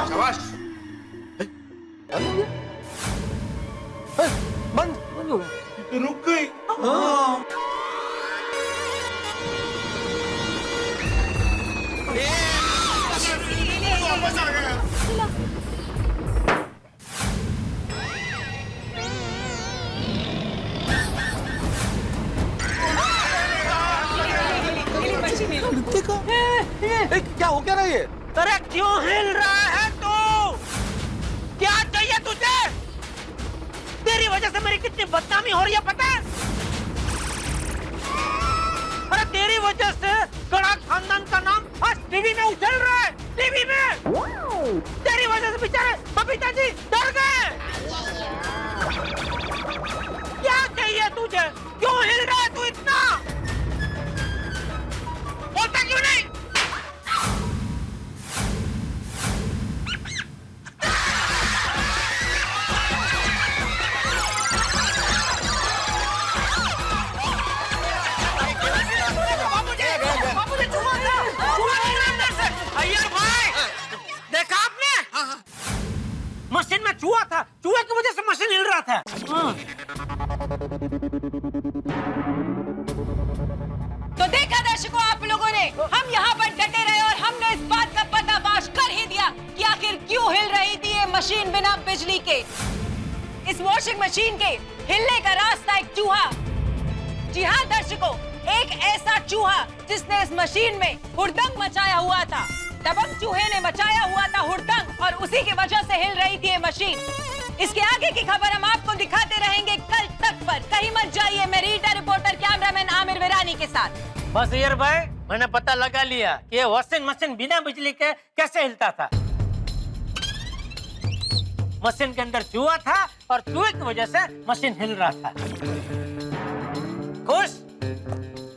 शाबाश। बंद हो गया। रुक गई। वापस आ गया। क्या हो क्या रहा है ये? अरे क्यों हिल रहा है तू? क्या चाहिए तुझे? तेरी वजह से मेरी कितनी बदनामी हो रही है पता है? अरे तेरी वजह से गड़ा खानदान का नाम आज टीवी में उछल रहा है, टीवी में। तेरी वजह से बेचारे बबीता जी डर गए। क्या चाहिए तुझे? क्यों हिल रहा है तू इतना? बोलता क्यों नहीं? देखा आपने? मशीन में चूहा था, चूहे की वजह से मशीन हिल रहा था। तो देखा दर्शकों आप लोगों ने, हम यहाँ पर डटे रहे और हमने इस बात का पर्दाफाश कर ही दिया कि आखिर क्यों हिल रही थी ये मशीन बिना बिजली के। इस वॉशिंग मशीन के हिलने का रास्ता एक चूहा। जी हाँ दर्शकों, एक ऐसा चूहा जिसने इस मशीन में हुड़दंग मचाया हुआ था। दबंग चूहे ने मचाया हुआ था हुड़दंग और उसी की वजह से हिल रही थी ये मशीन। इसके आगे की खबर हम आपको दिखाते रहेंगे कल तक पर। कहीं मत जाइए, मैं रीटा रिपोर्टर कैमरामैन आमिर विरानी के साथ। बस यार भाई, मैंने पता लगा लिया कि ये वॉशिंग मशीन बिना बिजली के कैसे हिलता था। मशीन के अंदर चूहा था और चूहे की वजह से मशीन हिल रहा था। खुश?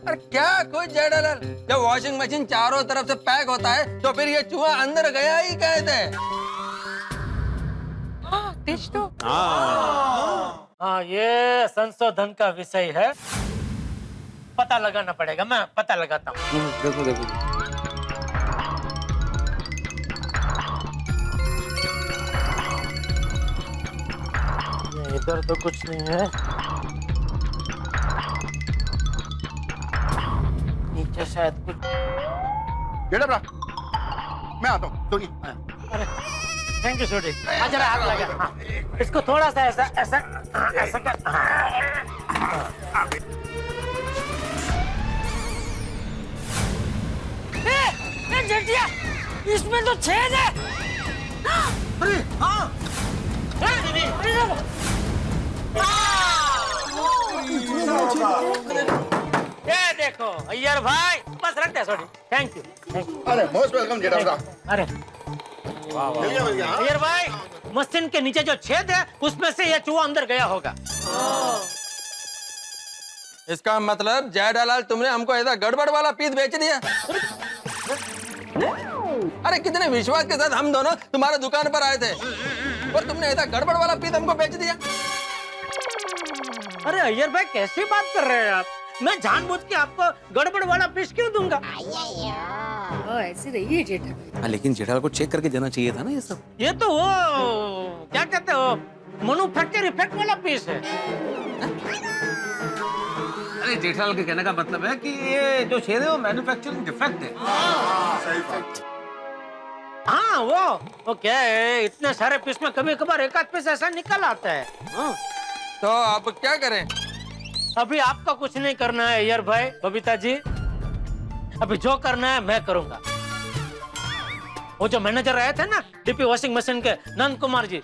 अरे क्या खुश जेठालाल? जब वॉशिंग मशीन चारों तरफ से पैक होता है तो फिर ये चूहा अंदर गया ही कहते हैं। तेज तो हाँ, ये संशोधन का विषय है, पता लगाना पड़ेगा। मैं पता लगाता हूँ। देखो देखो इधर तो कुछ नहीं है, नीचे शायद कुछ। मैं आता हूँ। दुनिया अरे थैंक यू छोटी। जरा हाथ लगा। हाँ, इसको थोड़ा सा ऐसा ऐसा ऐसा कर। जेठिया, इसमें तो छेद है। अरे हाँ, ये देखो अय्यर भाई, बस रख दे छोटी। Thank you, thank you. अरे मोस्ट वेलकम जेठा। अरे अय्यर भाई, मशीन के नीचे जो छेद है उसमें से ये चूहा अंदर गया होगा। इसका मतलब जेठालाल तुमने हमको ऐसा गड़बड़ वाला पीस बेच दिया। अरे कितने विश्वास के साथ हम दोनों तुम्हारे दुकान पर आए थे और तुमने ऐसा गड़बड़ वाला पीस हमको बेच दिया। अरे अय्यर भाई कैसी बात कर रहे हैं आप? मैं जानबूझ के आपको गड़बड़ वाला पीस क्यों दूंगा? ऐसे रही है जेठा। लेकिन जेठालाल को चेक करके देना चाहिए था ना ये सब। ये तो वो क्या कहते हो, मैन्युफैक्चर इफेक्ट वाला पीस है। अरे जेठालाल के कहने का मतलब है कि ये जो छेद है वो मैन्युफैक्चरिंग डिफेक्ट है। हाँ वो क्या है, इतने सारे पीस में कभी कभार एक आध पीस ऐसा निकल आता है। हाँ। तो अब क्या करें? अभी आपका कुछ नहीं करना है अय्यर भाई, बबीता जी। अभी जो करना है मैं करूंगा। वो जो मैनेजर आए थे ना डीपी वॉशिंग मशीन के, नंद कुमार जी,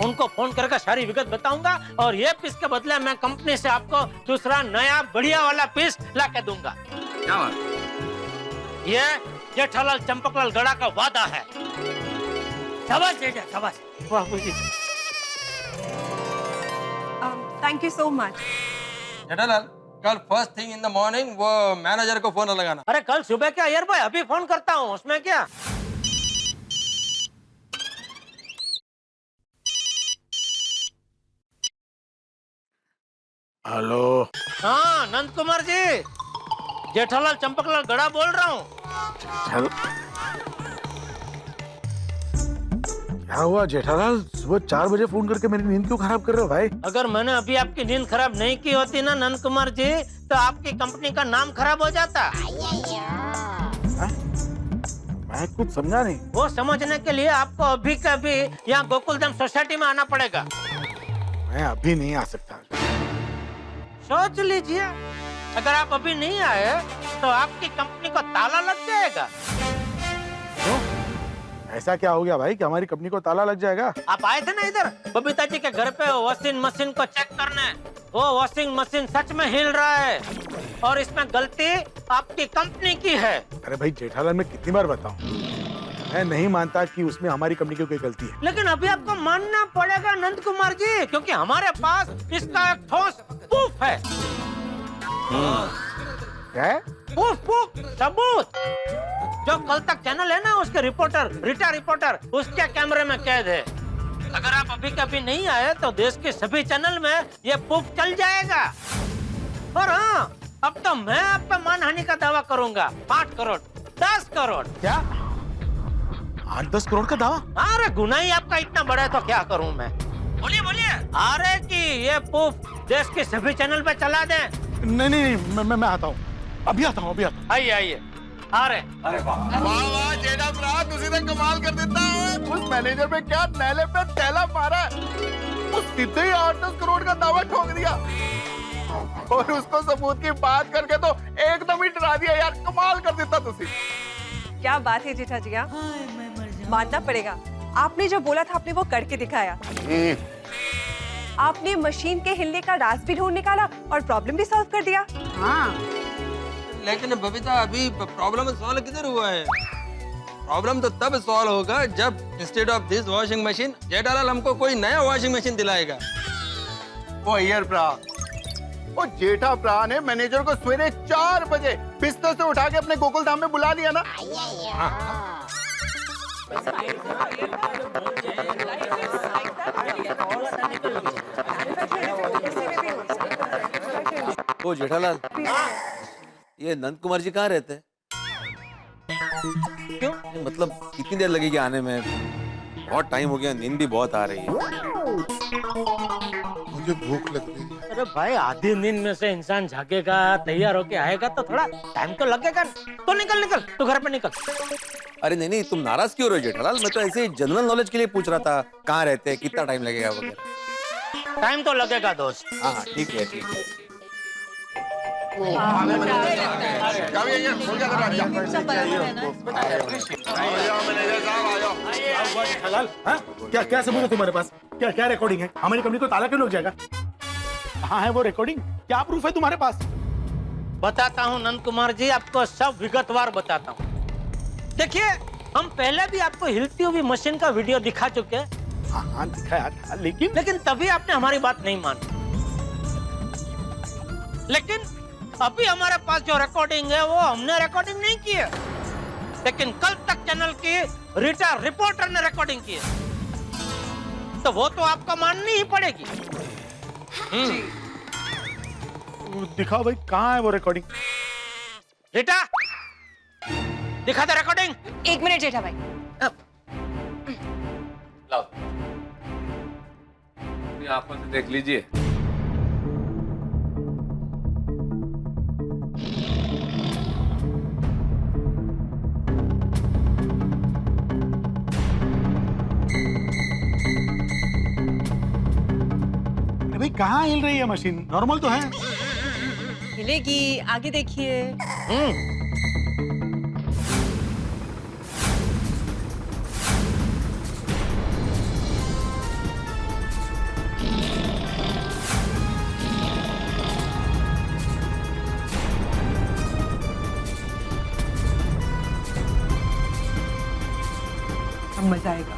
उनको फोन करके सारी विगत बताऊंगा और ये पीस के बदले मैं कंपनी से आपको दूसरा नया बढ़िया वाला पीस ला के दूंगा। क्या बात? ये जेठालाल चंपकलाल गड़ा का वादा है। शाबाश जेठा शाबाश। बाबू जी thank you so much. Jethalal, कल first thing in the morning वो मैनेजर को फोन लगाना। अरे कल सुबह क्या यार भाई, अभी फोन करता हूँ, उसमें क्या। हेलो। हाँ नंद कुमार जी, जेठालाल चंपकलाल गड़ा बोल रहा हूँ। क्या हुआ जेठालाल, सुबह 4 बजे फोन करके मेरी नींद क्यों खराब कर रहे हो भाई? अगर मैंने अभी आपकी नींद खराब नहीं की होती ना नंद कुमार जी, तो आपकी कंपनी का नाम खराब हो जाता। मैं कुछ समझा नहीं। वो समझने के लिए आपको अभी के अभी यहाँ गोकुलधाम सोसाइटी में आना पड़ेगा। मैं अभी नहीं आ सकता। सोच लीजिए, अगर आप अभी नहीं आए तो आपकी कंपनी को ताला लग जाएगा। ऐसा क्या हो गया भाई कि हमारी कंपनी को ताला लग जाएगा? आप आए थे ना इधर बबीता जी के घर पे वॉशिंग मशीन को चेक करने। वो वॉशिंग मशीन सच में हिल रहा है और इसमें गलती आपकी कंपनी की है। अरे भाई जेठालाल, मैं कितनी बार बताऊं, मैं नहीं मानता कि उसमें हमारी कंपनी की कोई गलती है। लेकिन अभी आपको मानना पड़ेगा नंद कुमार जी, क्योंकि हमारे पास इसका एक ठोस प्रूफ है। क्या है? प्रूफ सबूत। जो कल तक चैनल है ना उसके रिपोर्टर, रीटा रिपोर्टर, उसके कैमरे में कैद है। अगर आप अभी कभी नहीं आए तो देश के सभी चैनल में ये प्रूफ चल जाएगा। और हाँ, अब तो मैं आप पे मानहानि का दावा करूंगा। 5 करोड़ 10 करोड़। क्या 8-10 करोड़ का दावा? अरे गुनाह ही आपका इतना बड़ा है तो क्या करूं मैं। बोलिए बोलिए। अरे कि ये प्रूफ देश के सभी चैनल पे चला दें। नहीं, मैं आता हूँ, अभी आता हूँ। आइए आइए। अरे वाह वाह जेठा भरा, तुझे तो कमाल कर देता है। उस मैनेजर पे क्या नैले पे तैला मारा है, वो सीधे ही 8-10 करोड़ का दावा ठोक दिया और उसको सबूत की बात करके तो एकदम ही डरा दिया यार। कमाल कर देता तुझे। क्या बात है जेठा जी, मानना पड़ेगा, आपने जो बोला था आपने वो करके दिखाया। आपने मशीन के हिलने का राज भी ढूंढ निकाला और प्रॉब्लम भी सॉल्व कर दिया। हाँ लेकिन बबीता, अभी प्रॉब्लम सॉल्व किधर हुआ है? प्रॉब्लम तो तब सॉल्व होगा जब instead of this washing machine Jethalal हमको कोई नया वॉशिंग मशीन दिलाएगा। वो अय्यर भरा, वो जेठा भरा ने मैनेजर को सवेरे 4 बजे बिस्तर से उठा के अपने गोकुलधाम में बुला लिया ना। ओ जेठालाल, ये नंद कुमार जी कहाँ रहते हैं? क्यों? मतलब कितनी देर लगेगी आने में? बहुत टाइम हो गया, नींद भी बहुत आ रही है। मुझे भूख लग रही है। अरे भाई, आधी नींद में से इंसान जागेगा, तैयार होके आएगा तो थोड़ा टाइम तो लगेगा। तो निकल तू घर पे निकल। अरे नहीं, तुम नाराज क्यों रहे हो जेठालाल? मैं तो ऐसे जनरल नॉलेज के लिए पूछ रहा था, कहाँ रहते हैं, कितना टाइम लगेगा वगैरह। टाइम तो लगेगा दोस्त। हाँ ठीक है। क्या सबूत है तुम्हारे पास? क्या रिकॉर्डिंग है? हमारी कंपनी को ताला क्यों लग जाएगा? कहाँ है वो रिकॉर्डिंग? क्या प्रूफ है तुम्हारे पास? बताता हूँ नंद कुमार जी, आपको सब विगतवार बताता हूँ। देखिए, हम पहले भी आपको हिलती हुई मशीन का वीडियो दिखा चुके हैं। हाँ दिखाया था, लेकिन तभी आपने हमारी बात नहीं मानी। लेकिन अभी हमारे पास जो रिकॉर्डिंग है वो हमने रिकॉर्डिंग नहीं की है, लेकिन कल तक चैनल की रीटा रिपोर्टर ने रिकॉर्डिंग की है, तो वो तो आपको माननी ही पड़ेगी। दिखाओ भाई, कहाँ है वो रिकॉर्डिंग? रीटा, दिखा दे रिकॉर्डिंग। 1 मिनट जेठा भाई। लाओ, अपनी आंखों से देख लीजिए। भाई कहाँ हिल रही है मशीन? नॉर्मल तो है। हिलेगी, आगे देखिए। अब मजा आएगा।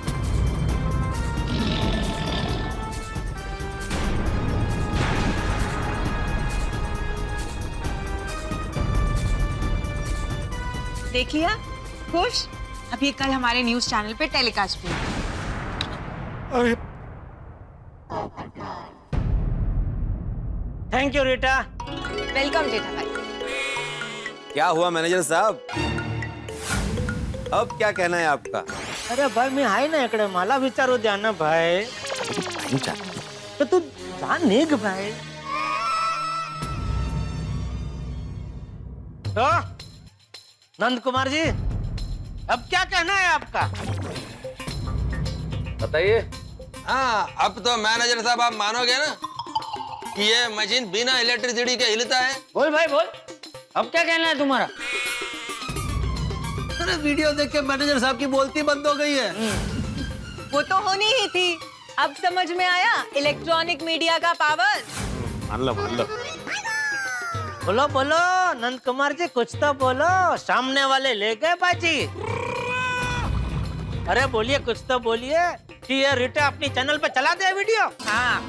देख लिया? खुश? अब ये कल हमारे न्यूज चैनल पे टेलीकास्ट भी होगा। अरे थैंक यू रीटा। वेलकम जेठा भाई। क्या हुआ मैनेजर साहब, अब क्या कहना है आपका? अरे भाई मी आहे ना इकडे, मला विचारू द्या ना भाई. तर तू जा निघ भाई. तो नंद कुमार जी, अब क्या कहना है आपका? बताइए। हाँ, अब तो मैनेजर साहब आप मानोगे ना कि ये मशीन बिना इलेक्ट्रिसिटी के हिलता है। बोल भाई बोल, अब क्या कहना है तुम्हारा? अरे वीडियो देख के मैनेजर साहब की बोलती बंद हो गई है। वो तो होनी ही थी। अब समझ में आया इलेक्ट्रॉनिक मीडिया का पावर। मान लो मान लो। बोलो बोलो नंद कुमार जी, कुछ तो बोलो, सामने वाले ले गए बाजी। अरे बोलिए, कुछ तो बोलिए कि ये रीटा अपनी चैनल पे चला दे वीडियो। हाँ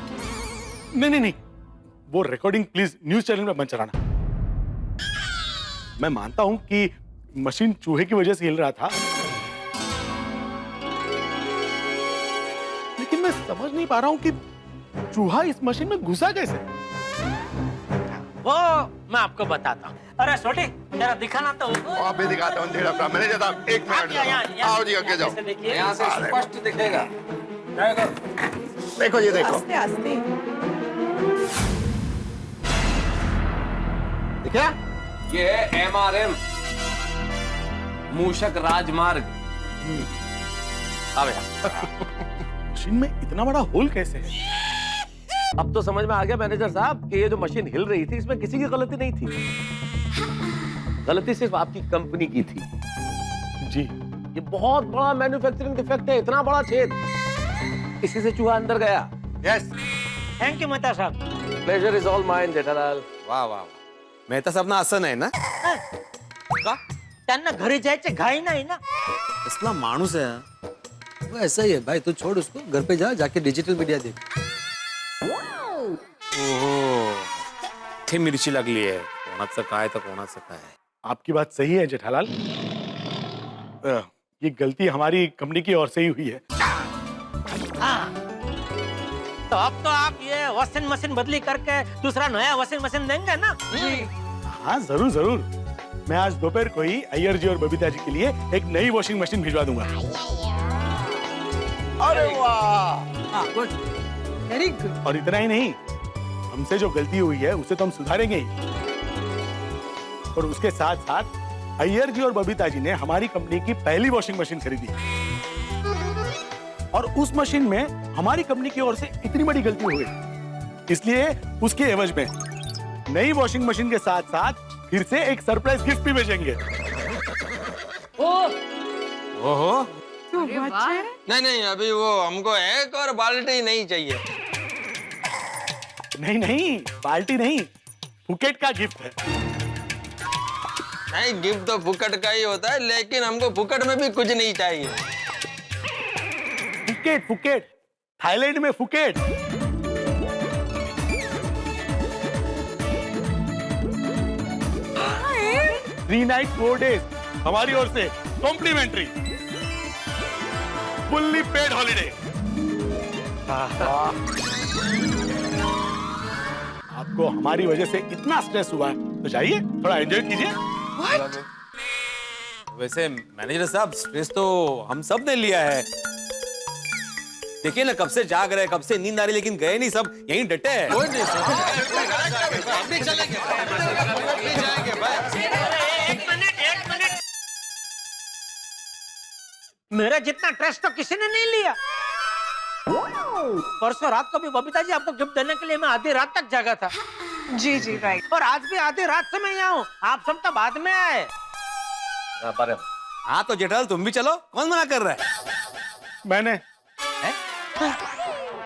नहीं, वो रिकॉर्डिंग प्लीज न्यूज चैनल में मत चलाना। मैं मानता हूं कि मशीन चूहे की वजह से हिल रहा था, लेकिन मैं समझ नहीं पा रहा हूं कि चूहा इस मशीन में घुसा कैसे। वो मैं आपको बताता हूँ। अरे छोटे जरा दिखाना तो। आप भी दिखाता हूं जेठा साहब। मैनेजर साहब एक मिनट, आओ जी आगे जाओ। यहाँ से स्पष्ट दिखेगा। देखो ये देखो, आस्ते आस्ते। देखा? ये है MRM, मूषक राजमार्ग। मशीन में इतना बड़ा होल कैसे है? अब तो समझ में आ गया मैनेजर साहब कि ये जो मशीन हिल रही थी इसमें किसी की गलती नहीं थी, गलती सिर्फ आपकी कंपनी की थी। जी, ये बहुत बड़ा मैन्युफैक्चरिंग डिफेक्ट है, इतना बड़ा छेद, इसी से चूहा अंदर गया। यस, थैंक यू मेहता साहब. Pleasure is all mine Jethalal. वाह वाह, मेहता साहेब ना असं नाही ना, का त्यांना घरी जायचे घाई नाही ना. कसला माणूस है वो. ऐसा ही है भाई, तू छोड़ उसको, घर पे जा, जाके डिजिटल मीडिया देख. ओहो, थे मिरची लागली आहे. कोणाचं काय तर कोणाचं काय. आपकी बात सही है जेठालाल, ये गलती हमारी कंपनी की ओर से ही हुई है. तो अब तो आप ये वॉशिंग मशीन बदली करके दूसरा नया वॉशिंग मशीन देंगे ना. हाँ जरूर जरूर, मैं आज दोपहर को ही अय्यर जी और बबीता जी के लिए एक नई वॉशिंग मशीन भिजवा दूंगा. अरे वाह, गुड, वेरी गुड. और इतना ही नहीं, हमसे जो गलती हुई है उसे तो हम सुधारेंगे ही, और उसके साथ साथ अय्यर जी और बबीता जी ने हमारी कंपनी की पहली वॉशिंग मशीन खरीदी, और उस मशीन में हमारी कंपनी की ओर से इतनी बड़ी गलती हो गई, इसलिए उसके एवज में नई वॉशिंग मशीन के साथ साथ फिर से एक सरप्राइज गिफ्ट भी भेजेंगे. ओहो, नहीं नहीं, अभी वो हमको एक और बाल्टी नहीं चाहिए. नहीं नहीं, बाल्टी नहीं, फुकेट का गिफ्ट है. नहीं, गिफ्ट तो फुकट का ही होता है, लेकिन हमको फुकट में भी कुछ नहीं चाहिए. फुकेट, फुकेट, थाईलैंड में फुकेट. 3 नाइट 4 डेज हमारी ओर से कॉम्प्लीमेंट्री, फुल्ली पेड हॉलिडे. आपको हमारी वजह से इतना स्ट्रेस हुआ है तो जाइए थोड़ा एंजॉय कीजिए. वैसे मैनेजर साहब, स्ट्रेस तो हम सब ने लिया है. देखिए ना, कब से जाग रहे, कब से नींद आ रही, लेकिन गए नहीं, सब यहीं डटे हैं. एक मिनट, मेरा जितना ट्रस्ट तो किसी ने नहीं लिया. परसों रात को भी बबीता जी आपको गिफ्ट देने के लिए मैं आधी रात तक जागा था. जी जी राइट. और आज भी आधी रात से मैं यहाँ हूँ, आप सब तो बाद में आए. हाँ तो जेठालाल तुम भी चलो, कौन मना कर रहा है. मैंने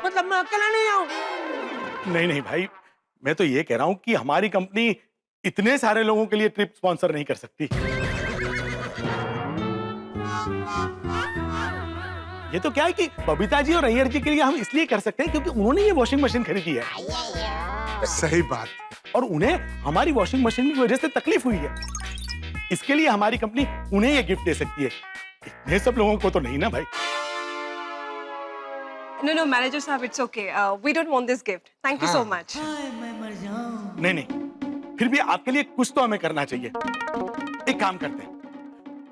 मतलब मैं अकेला नहीं आऊँ. नहीं नहीं भाई, मैं तो ये कह रहा हूं कि हमारी कंपनी इतने सारे लोगों के लिए ट्रिप स्पॉन्सर नहीं कर सकती. ये तो क्या है कि बबीता जी और अय्यर जी के लिए हम इसलिए कर सकते हैं क्योंकि उन्होंने ये वॉशिंग मशीन खरीदी है। सही बात। और उन्हें हमारी वॉशिंग मशीन की वजह से तकलीफ हुई है, इसके लिए हमारी कंपनी उन्हें ये गिफ्ट दे सकती है। इतने सब लोगों को तो नहीं ना भाई। No, manager साहब, it's okay. We don't want this gift. Thank you so much. नहीं नहीं, फिर भी आपके लिए कुछ तो हमें करना चाहिए। एक काम करते हैं,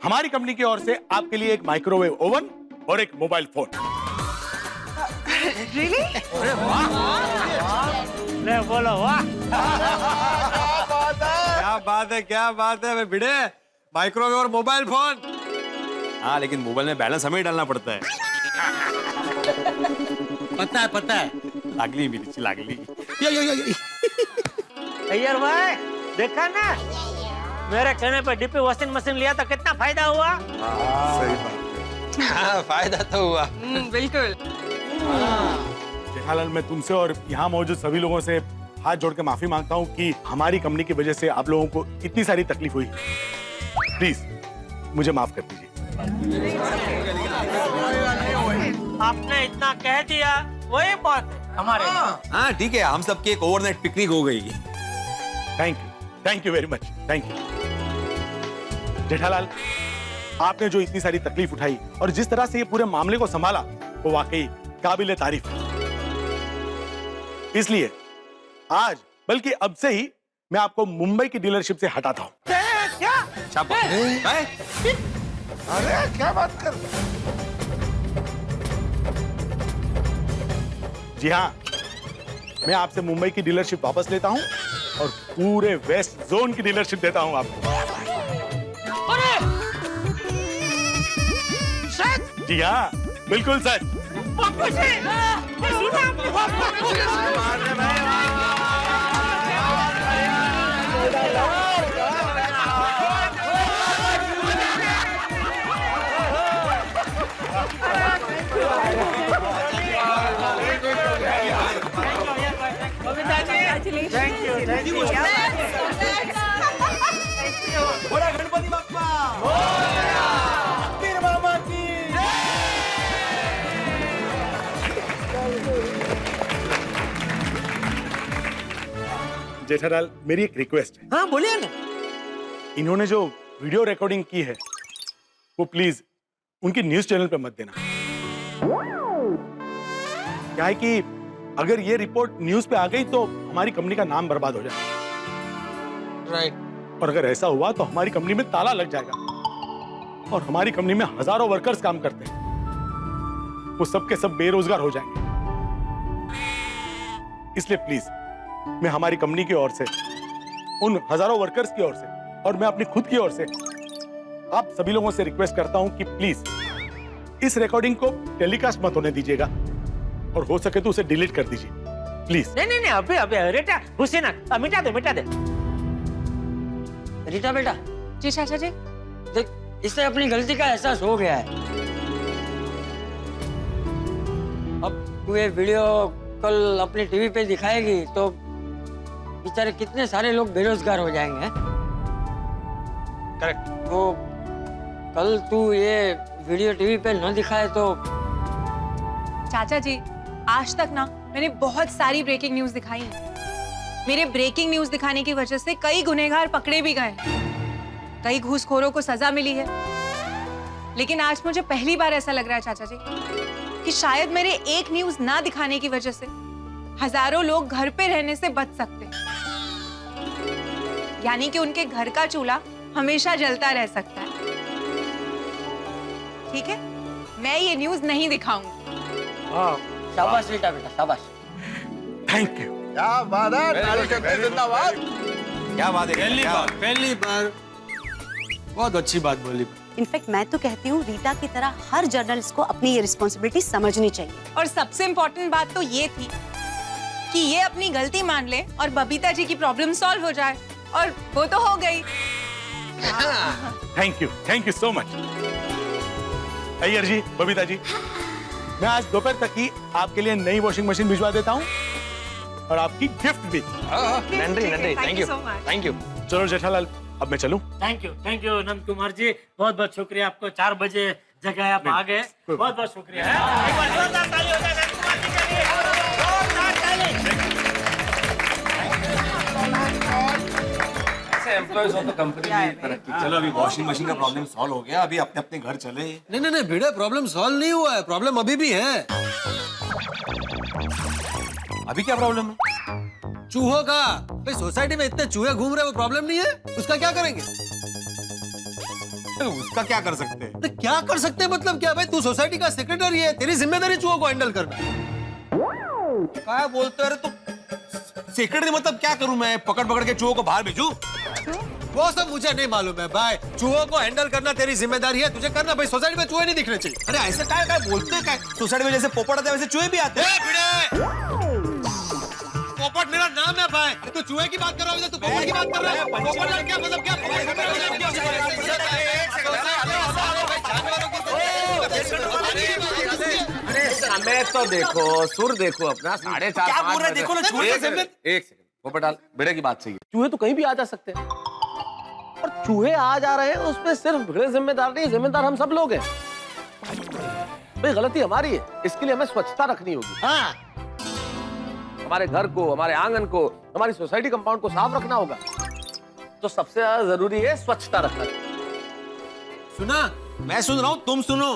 हमारी कंपनी की ओर से आपके लिए एक माइक्रोवेव ओवन और एक मोबाइल फोन। Really? ले बोलो वाह। क्या बात है भिड़े, माइक्रोवेव और मोबाइल फोन। हाँ, लेकिन मोबाइल में बैलेंस हमें ही डालना पड़ता है। पता है लागली मिर्ची लागली। अय्यर भाई देखा ना, मेरे कहने पर डीपी वॉशिंग मशीन लिया तो कितना फायदा हुआ। सही बात है। हाँ, फायदा तो हुआ। बिल्कुल। जेठालाल, मैं तुमसे और यहाँ मौजूद सभी लोगों से हाथ जोड़ के माफी मांगता हूँ कि हमारी कंपनी की वजह से आप लोगों को इतनी सारी तकलीफ हुई। प्लीज मुझे माफ कर दीजिए। आपने इतना कह दिया वही बात है हमारे। हाँ ठीक है, हम सबकी एक ओवरनाइट पिकनिक हो गई। Thank you very much, thank you. Jethalal, आपने जो इतनी सारी तकलीफ उठाई और जिस तरह से ये पूरे मामले को संभाला वो वाकई काबिले तारीफ है। इसलिए आज बल्कि अब से ही मैं आपको मुंबई की डीलरशिप से हटाता हूँ। अरे क्या बात कर। जी हाँ, मैं आपसे मुंबई की डीलरशिप वापस लेता हूँ और पूरे वेस्ट जोन की डीलरशिप देता हूँ आपको। सच? जी हाँ, बिल्कुल सच। Thank you. बोला गणपति बाप्पा। वीर मामा की। जेठालाल, मेरी एक रिक्वेस्ट है। हाँ बोलिए ना। इन्होंने जो वीडियो रिकॉर्डिंग की है वो प्लीज उनकी न्यूज चैनल पे मत देना। क्या है कि अगर ये रिपोर्ट न्यूज पे आ गई तो हमारी कंपनी का नाम बर्बाद हो जाएगा। राइट। और अगर ऐसा हुआ तो हमारी कंपनी में ताला लग जाएगा और हमारी कंपनी में हजारों वर्कर्स काम करते हैं, वो सब के सब बेरोजगार हो जाएंगे। इसलिए प्लीज मैं हमारी कंपनी की ओर से, उन हजारों वर्कर्स की ओर से और मैं अपनी खुद की ओर से आप सभी लोगों से रिक्वेस्ट करता हूं कि प्लीज इस रिकॉर्डिंग को टेलीकास्ट मत होने दीजिएगा और हो सके तो उसे डिलीट कर दीजिए प्लीज। नहीं अभी रीटा हुसैना मिटा दे। रीटा बेटा। जी चाचा जी। देख, इससे अपनी गलती का एहसास हो गया है। अब तू ये वीडियो कल अपनी टीवी पे दिखाएगी तो बेचारे कितने सारे लोग बेरोजगार हो जाएंगे। करेक्ट। तो कल तू ये वीडियो टीवी पे न दिखाए तो। चाचा जी, आज तक ना मैंने बहुत सारी ब्रेकिंग न्यूज दिखाई है। मेरे ब्रेकिंग न्यूज दिखाने की वजह से कई गुनहगार पकड़े भी गए, कई घूसखोरों को सजा मिली है। लेकिन आज मुझे पहली बार ऐसा लग रहा है चाचा जी कि शायद मेरे एक न्यूज ना दिखाने की वजह से हजारों लोग घर पे रहने से बच सकते हैं, यानी कि उनके घर का चूल्हा हमेशा जलता रह सकता है। ठीक है, मैं ये न्यूज नहीं दिखाऊंगी। हाँ, शाबाश रीटा बेटा, शाबाश। Thank you. क्या बात है, नारी शक्ति जिंदाबाद। क्या बात है, पहली बार बहुत अच्छी बात बोली। इनफैक्ट मैं तो कहती हूँ रीटा की तरह हर जर्नलिस्ट को अपनी ये रिस्पॉन्सिबिलिटी समझनी चाहिए। और सबसे इम्पोर्टेंट बात तो ये थी कि ये अपनी गलती मान ले और बबीता जी की प्रॉब्लम सॉल्व हो जाए, और वो तो हो गई। Thank you so much. Iyer ji, Babita ji, मैं आज दोपहर तक ही आपके लिए नई वॉशिंग मशीन भिजवा देता हूँ और आपकी गिफ्ट भी। Nandi, thank you. चलो जेठालाल, अब मैं चलूं? थैंक यू नंद कुमार जी, बहुत बहुत शुक्रिया आपको 4 बजे जगह आप आ गए, बहुत बहुत शुक्रिया है। एक बार जोरदार ताली हो जाए नंद कुमार जी के लिए, जोरदार ताली। ऐसे एम्प्लॉयज हो तो कंपनी भी तरक्की। चलो अभी वॉशिंग मशीन का प्रॉब्लम सॉल्व हो गया, अभी अपने अपने घर चले। नहीं नहीं नहीं भिड़े, प्रॉब्लम सॉल्व नहीं हुआ है, प्रॉब्लम अभी भी है। अभी क्या प्रॉब्लम है? चूहों का। भाई सोसाइटी में इतने चूहे घूम रहे, वो प्रॉब्लम नहीं है, उसका क्या करेंगे? उसका क्या कर सकते हैं? तो क्या कर सकते हैं मतलब क्या? भाई तू सोसाइटी का सेक्रेटरी है, तेरी जिम्मेदारी चूहों को हैंडल करना। क्या बोलते हो? अरे तो सेक्रेटरी मतलब क्या करूं मैं? पकड़ पकड़ के चूहों को बाहर भेजूं? वो सब मुझे नहीं मालूम है भाई। चूहों को हैंडल करना तेरी जिम्मेदारी है, तुझे करना। भाई सोसाइटी में चूहे नहीं दिखने चाहिए। अरे ऐसे क्या बोलते हैं? सोसाइटी में जैसे पोपट आते हैं वैसे चूहे भी आते हैं। पोपट मेरा नाम है भाई। तू चूहे की बात कर रहा है, तू पोपट की बात कर रहा है। पोपट क्या मतलब क्या? अरे समय तो देखो, सुर देखो अपना। 4:30 क्या बोल रहे? देखो ना चूहे। एक सेकंड पोपट डाल, बेड़े की बात सही है। चूहे तो कहीं भी आ जा सकते हैं, और चूहे आ जा रहे हैं उसमें सिर्फ भेड़े जिम्मेदार नहीं, जिम्मेदार हम सब लोग हैं। भाई गलती हमारी है, इसके लिए हमें स्वच्छता रखनी होगी। हाँ, हमारे घर को, हमारे आंगन को, हमारी सोसाइटी कंपाउंड को साफ रखना होगा। तो सबसे ज्यादा जरूरी है स्वच्छता रखना। सुना? मैं सुन रहा हूँ, तुम सुनो।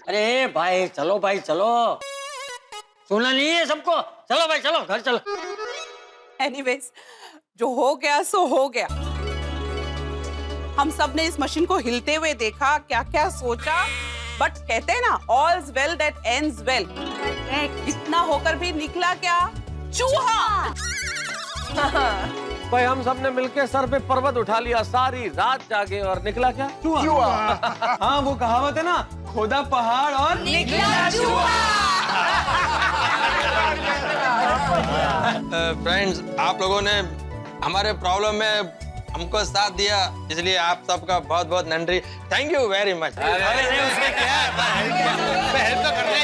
अरे भाई चलो, भाई चलो, सुनना नहीं है सबको। चलो भाई चलो, घर चलो। एनीवेज, जो हो गया सो हो गया। हम सब ने इस मशीन को हिलते हुए देखा, क्या क्या सोचा, बट कहते हैं ना, all's well that ends well। इतना होकर भी निकला क्या? चूहा। भाई हम सब ने मिलके सर पे पर्वत उठा लिया, सारी रात जागे, और निकला क्या? चूहा। हाँ वो कहावत है ना, खोदा पहाड़ और निकला चूहा। फ्रेंड्स, आप लोगों ने हमारे प्रॉब्लम में हमको साथ दिया, इसलिए आप सबका बहुत बहुत Nandi. Thank you very much. Help तो कर रहे हैं।